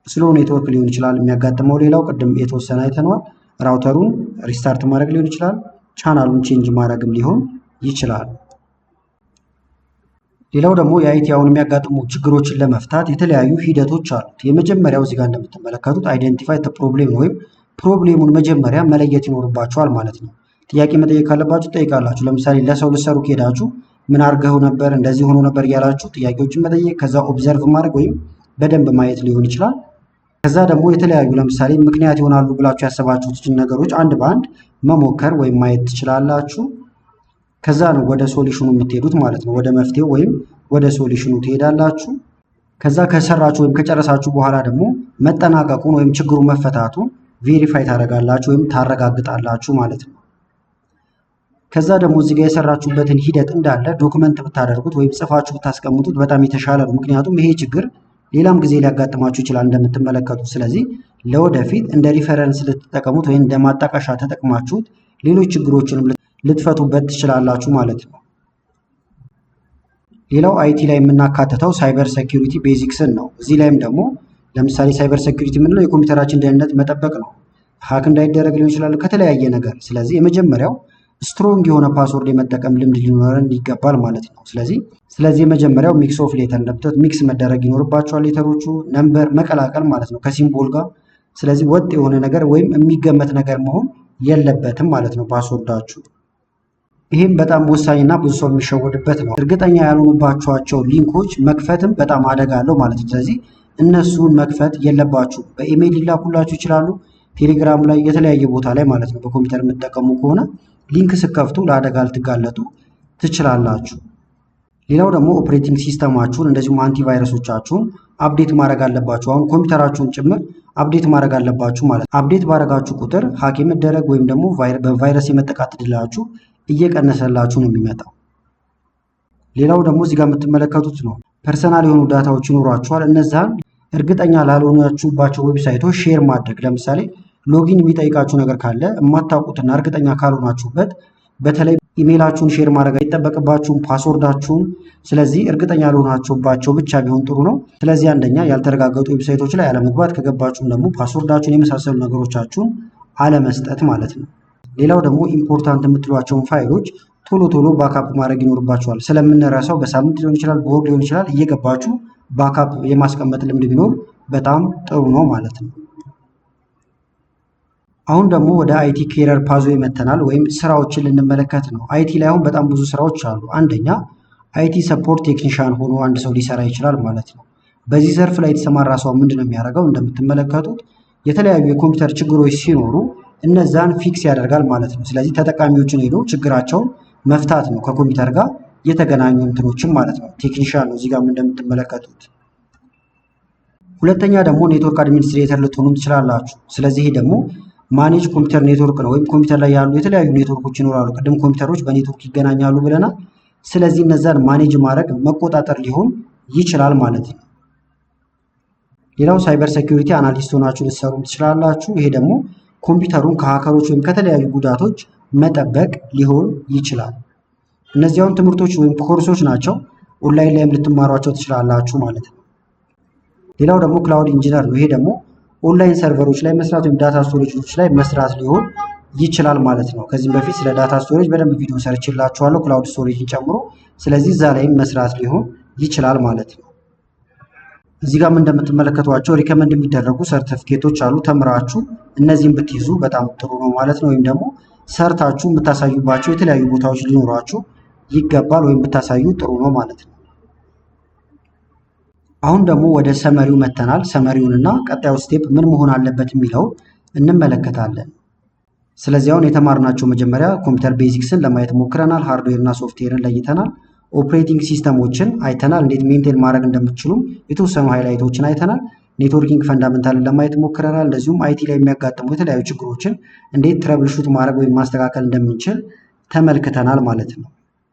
ስሎ ኔትወርክ ሊሆን ይችላል የሚያጋጥመው። ሌላው ቅድም የተወሰነ አይተነዋል። ራውተሩን ሪስታርት ማድረግ ሊሆን ይችላል። ቻናሉን ቼንጅ ማድረግም ሊሆን ይችላል። ሌላው ደግሞ የአይቲ አሁን የሚያጋጥሙ ችግሮችን ለመፍታት የተለያዩ ሂደቶች አሉት። የመጀመሪያው እዚህ ጋር እንደምትመለከቱት አይደንቲፋይ ፕሮብሌም ወይም ፕሮብሌሙን መጀመሪያ መለየት ይኖርባችኋል ማለት ነው። ጥያቄ መጠየቅ ካለባችሁ ጠይቃላችሁ። ለምሳሌ ለሰው ልትሰሩ ከሄዳችሁ ምን አድርገው ነበር እንደዚህ ሆኖ ነበር እያላችሁ ጥያቄዎችን መጠየቅ፣ ከዛ ኦብዘርቭ ማድረግ ወይም በደንብ ማየት ሊሆን ይችላል። ከዛ ደግሞ የተለያዩ ለምሳሌ ምክንያት ይሆናሉ ብላችሁ ያሰባችሁትን ነገሮች አንድ በአንድ መሞከር ወይም ማየት ትችላላችሁ። ከዛ ነው ወደ ሶሉሽኑ የምትሄዱት ማለት ነው። ወደ መፍትሄው ወይም ወደ ሶሉሽኑ ትሄዳላችሁ። ከዛ ከሰራችሁ ወይም ከጨረሳችሁ በኋላ ደግሞ መጠናቀቁን ወይም ችግሩ መፈታቱን ቬሪፋይ ታደርጋላችሁ ወይም ታረጋግጣላችሁ ማለት ነው። ከዛ ደግሞ እዚህ ጋር የሰራችሁበትን ሂደት እንዳለ ዶክመንት ብታደርጉት ወይም ጽፋችሁ ብታስቀምጡት በጣም የተሻለ ነው። ምክንያቱም ይሄ ችግር ሌላም ጊዜ ሊያጋጥማችሁ ይችላል እንደምትመለከቱት። ስለዚህ ለወደፊት እንደ ሪፈረንስ ልትጠቀሙት ወይም እንደ ማጣቀሻ ተጠቅማችሁት ሌሎች ችግሮችንም ልትፈቱበት ትችላላችሁ ማለት ነው። ሌላው አይቲ ላይ የምናካትተው ሳይበር ሴኩሪቲ ቤዚክስን ነው። እዚህ ላይም ደግሞ ለምሳሌ ሳይበር ሴኩሪቲ የምንለው የኮምፒውተራችን ደህንነት መጠበቅ ነው። ሀክ እንዳይደረግ ሊሆን ይችላል ከተለያየ ነገር። ስለዚህ የመጀመሪያው ስትሮንግ የሆነ ፓስወርድ የመጠቀም ልምድ ሊኖረን ይገባል ማለት ነው። ስለዚህ የመጀመሪያው ሚክስ ኦፍ ሌተር እንደምታዩት ሚክስ መደረግ ይኖርባቸዋል። ሌተሮቹ ነምበር መቀላቀል ማለት ነው ከሲምቦል ጋር። ስለዚህ ወጥ የሆነ ነገር ወይም የሚገመት ነገር መሆን የለበትም ማለት ነው ፓስወርዳችሁ። ይህም በጣም ወሳኝና ብዙ ሰው የሚሸወድበት ነው። እርግጠኛ ያልሆኑባቸዋቸው ሊንኮች መክፈትም በጣም አደጋ አለው ማለት ነው። ስለዚህ እነሱን መክፈት የለባችሁ። በኢሜይል ሊላኩላችሁ ይችላሉ፣ ቴሌግራም ላይ፣ የተለያየ ቦታ ላይ ማለት ነው። በኮምፒውተር የምትጠቀሙ ከሆነ ሊንክ ስከፍቱ ለአደጋ ልትጋለጡ ትችላላችሁ። ሌላው ደግሞ ኦፕሬቲንግ ሲስተማችሁን እንደዚሁም አንቲቫይረሶቻችሁን አፕዴት ማድረግ አለባችሁ። አሁን ኮምፒውተራችሁን ጭምር አፕዴት ማድረግ አለባችሁ ማለት ነው። አፕዴት ባደረጋችሁ ቁጥር ሀክ የመደረግ ወይም ደግሞ በቫይረስ የመጠቃት ዕድላችሁ እየቀነሰላችሁ ነው የሚመጣው። ሌላው ደግሞ እዚህ ጋር የምትመለከቱት ነው ፐርሰናል የሆኑ ዳታዎች ይኖሯችኋል። እነዛን እርግጠኛ ላልሆናችሁባቸው ዌብሳይቶች ሼር ማድረግ። ለምሳሌ ሎጊን የሚጠይቃችሁ ነገር ካለ የማታውቁትና እርግጠኛ ካልሆናችሁበት በተለይ ኢሜይላችሁን ሼር ማድረግ አይጠበቅባችሁም፣ ፓስወርዳችሁን። ስለዚህ እርግጠኛ ያልሆናችሁባቸው ብቻ ቢሆን ጥሩ ነው። ስለዚህ አንደኛ ያልተረጋገጡ ዌብሳይቶች ላይ አለመግባት፣ ከገባችሁም ደግሞ ፓስወርዳችሁን የመሳሰሉ ነገሮቻችሁን አለመስጠት ማለት ነው። ሌላው ደግሞ ኢምፖርታንት የምትሏቸውን ፋይሎች ቶሎ ቶሎ ባካፕ ማድረግ ይኖርባችኋል። ስለምንረሳው በሳምንት ሊሆን ይችላል፣ በወር ሊሆን ይችላል። እየገባችሁ ባካፕ የማስቀመጥ ልምድ ቢኖር በጣም ጥሩ ነው ማለት ነው። አሁን ደግሞ ወደ አይቲ ኬሪየር ፓዝዌይ መተናል ወይም ስራዎችን ልንመለከት ነው። አይቲ ላይ አሁን በጣም ብዙ ስራዎች አሉ። አንደኛ አይቲ ሰፖርት ቴክኒሻን ሆኖ አንድ ሰው ሊሰራ ይችላል ማለት ነው። በዚህ ዘርፍ ላይ የተሰማራ ሰው ምንድን ነው የሚያደርገው? እንደምትመለከቱት የተለያዩ የኮምፒውተር ችግሮች ሲኖሩ እነዛን ፊክስ ያደርጋል ማለት ነው። ስለዚህ ተጠቃሚዎችን ሄዶ ችግራቸውን መፍታት ነው፣ ከኮምፒውተር ጋር የተገናኙ እንትኖችን ማለት ነው። ቴክኒሻን ነው እዚህ ጋር እንደምትመለከቱት። ሁለተኛ ደግሞ ኔትወርክ አድሚኒስትሬተር ልትሆኑ ትችላላችሁ። ስለዚህ ይሄ ደግሞ ማኔጅ ኮምፒውተር ኔትወርክ ነው። ወይም ኮምፒውተር ላይ ያሉ የተለያዩ ኔትወርኮች ይኖራሉ። ቅድም ኮምፒውተሮች በኔትወርክ ይገናኛሉ ብለናል። ስለዚህ እነዛን ማኔጅ ማድረግ መቆጣጠር ሊሆን ይችላል ማለት ነው። ሌላው ሳይበር ሴኩሪቲ አናሊስት ሆናችሁ ልትሰሩ ትችላላችሁ። ይሄ ደግሞ ኮምፒውተሩን ከሀከሮች ወይም ከተለያዩ ጉዳቶች መጠበቅ ሊሆን ይችላል። እነዚህ አሁን ትምህርቶች ወይም ኮርሶች ናቸው። ኦንላይን ላይም ልትማሯቸው ትችላላችሁ ማለት ነው። ሌላው ደግሞ ክላውድ ኢንጂነር ነው። ይሄ ደግሞ ኦንላይን ሰርቨሮች ላይ መስራት ወይም ዳታ ስቶሬጆች ላይ መስራት ሊሆን ይችላል ማለት ነው። ከዚህም በፊት ስለ ዳታ ስቶሬጅ በደንብ ቪዲዮ ሰርችላችኋለሁ ክላውድ ስቶሬጅን ጨምሮ። ስለዚህ እዛ ላይም መስራት ሊሆን ይችላል ማለት ነው። እዚህ ጋርም እንደምትመለከቷቸው ሪከመንድ የሚደረጉ ሰርቲፊኬቶች አሉ። ተምራችሁ እነዚህን ብትይዙ በጣም ጥሩ ነው ማለት ነው። ወይም ደግሞ ሰርታችሁ የምታሳዩባቸው የተለያዩ ቦታዎች ሊኖሯችሁ ይገባል፣ ወይም ብታሳዩ ጥሩ ነው ማለት ነው። አሁን ደግሞ ወደ ሰመሪው መተናል። ሰመሪውንና ቀጣዩ ስቴፕ ምን መሆን አለበት የሚለውን እንመለከታለን። ስለዚህ አሁን የተማርናቸው መጀመሪያ ኮምፒውተር ቤዚክስን ለማየት ሞክረናል። ሃርድዌር እና ሶፍትዌርን ለይተናል። ኦፕሬቲንግ ሲስተሞችን አይተናል። እንዴት ሜንቴን ማድረግ እንደምትችሉም የተወሰኑ ሃይላይቶችን አይተናል። ኔትወርኪንግ ፈንዳመንታልን ለማየት ሞክረናል። እንደዚሁም አይቲ ላይ የሚያጋጥሙ የተለያዩ ችግሮችን እንዴት ትረብልሹት ማድረግ ወይም ማስተካከል እንደምንችል ተመልክተናል ማለት ነው።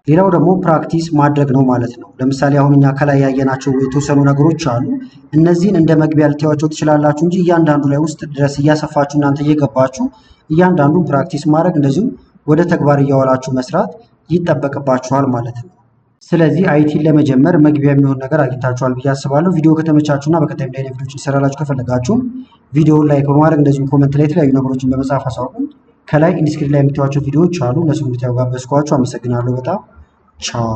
ሌላው ደግሞ ፕራክቲስ ማድረግ ነው ማለት ነው። ለምሳሌ አሁን እኛ ከላይ ያየናቸው የተወሰኑ ነገሮች አሉ። እነዚህን እንደ መግቢያ ልታዩዋቸው ትችላላችሁ እንጂ እያንዳንዱ ላይ ውስጥ ድረስ እያሰፋችሁ እናንተ እየገባችሁ እያንዳንዱን ፕራክቲስ ማድረግ እንደዚሁም ወደ ተግባር እያዋላችሁ መስራት ይጠበቅባችኋል ማለት ነው። ስለዚህ አይቲን ለመጀመር መግቢያ የሚሆን ነገር አግኝታችኋል ብዬ አስባለሁ። ቪዲዮ ከተመቻችሁና በቀጣይ እንደ አይነት ቪዲዮችን ይሰራላችሁ ከፈለጋችሁም ቪዲዮውን ላይክ በማድረግ እንደዚሁም ኮመንት ላይ የተለያዩ ነገሮችን በመጻፍ አሳውቁን። ከላይ ኢንስክሪፕት ላይ የምታዩዋቸው ቪዲዮዎች አሉ። እነሱን እንድታዩ ጋበዝኳችሁ። አመሰግናለሁ በጣም ቻው።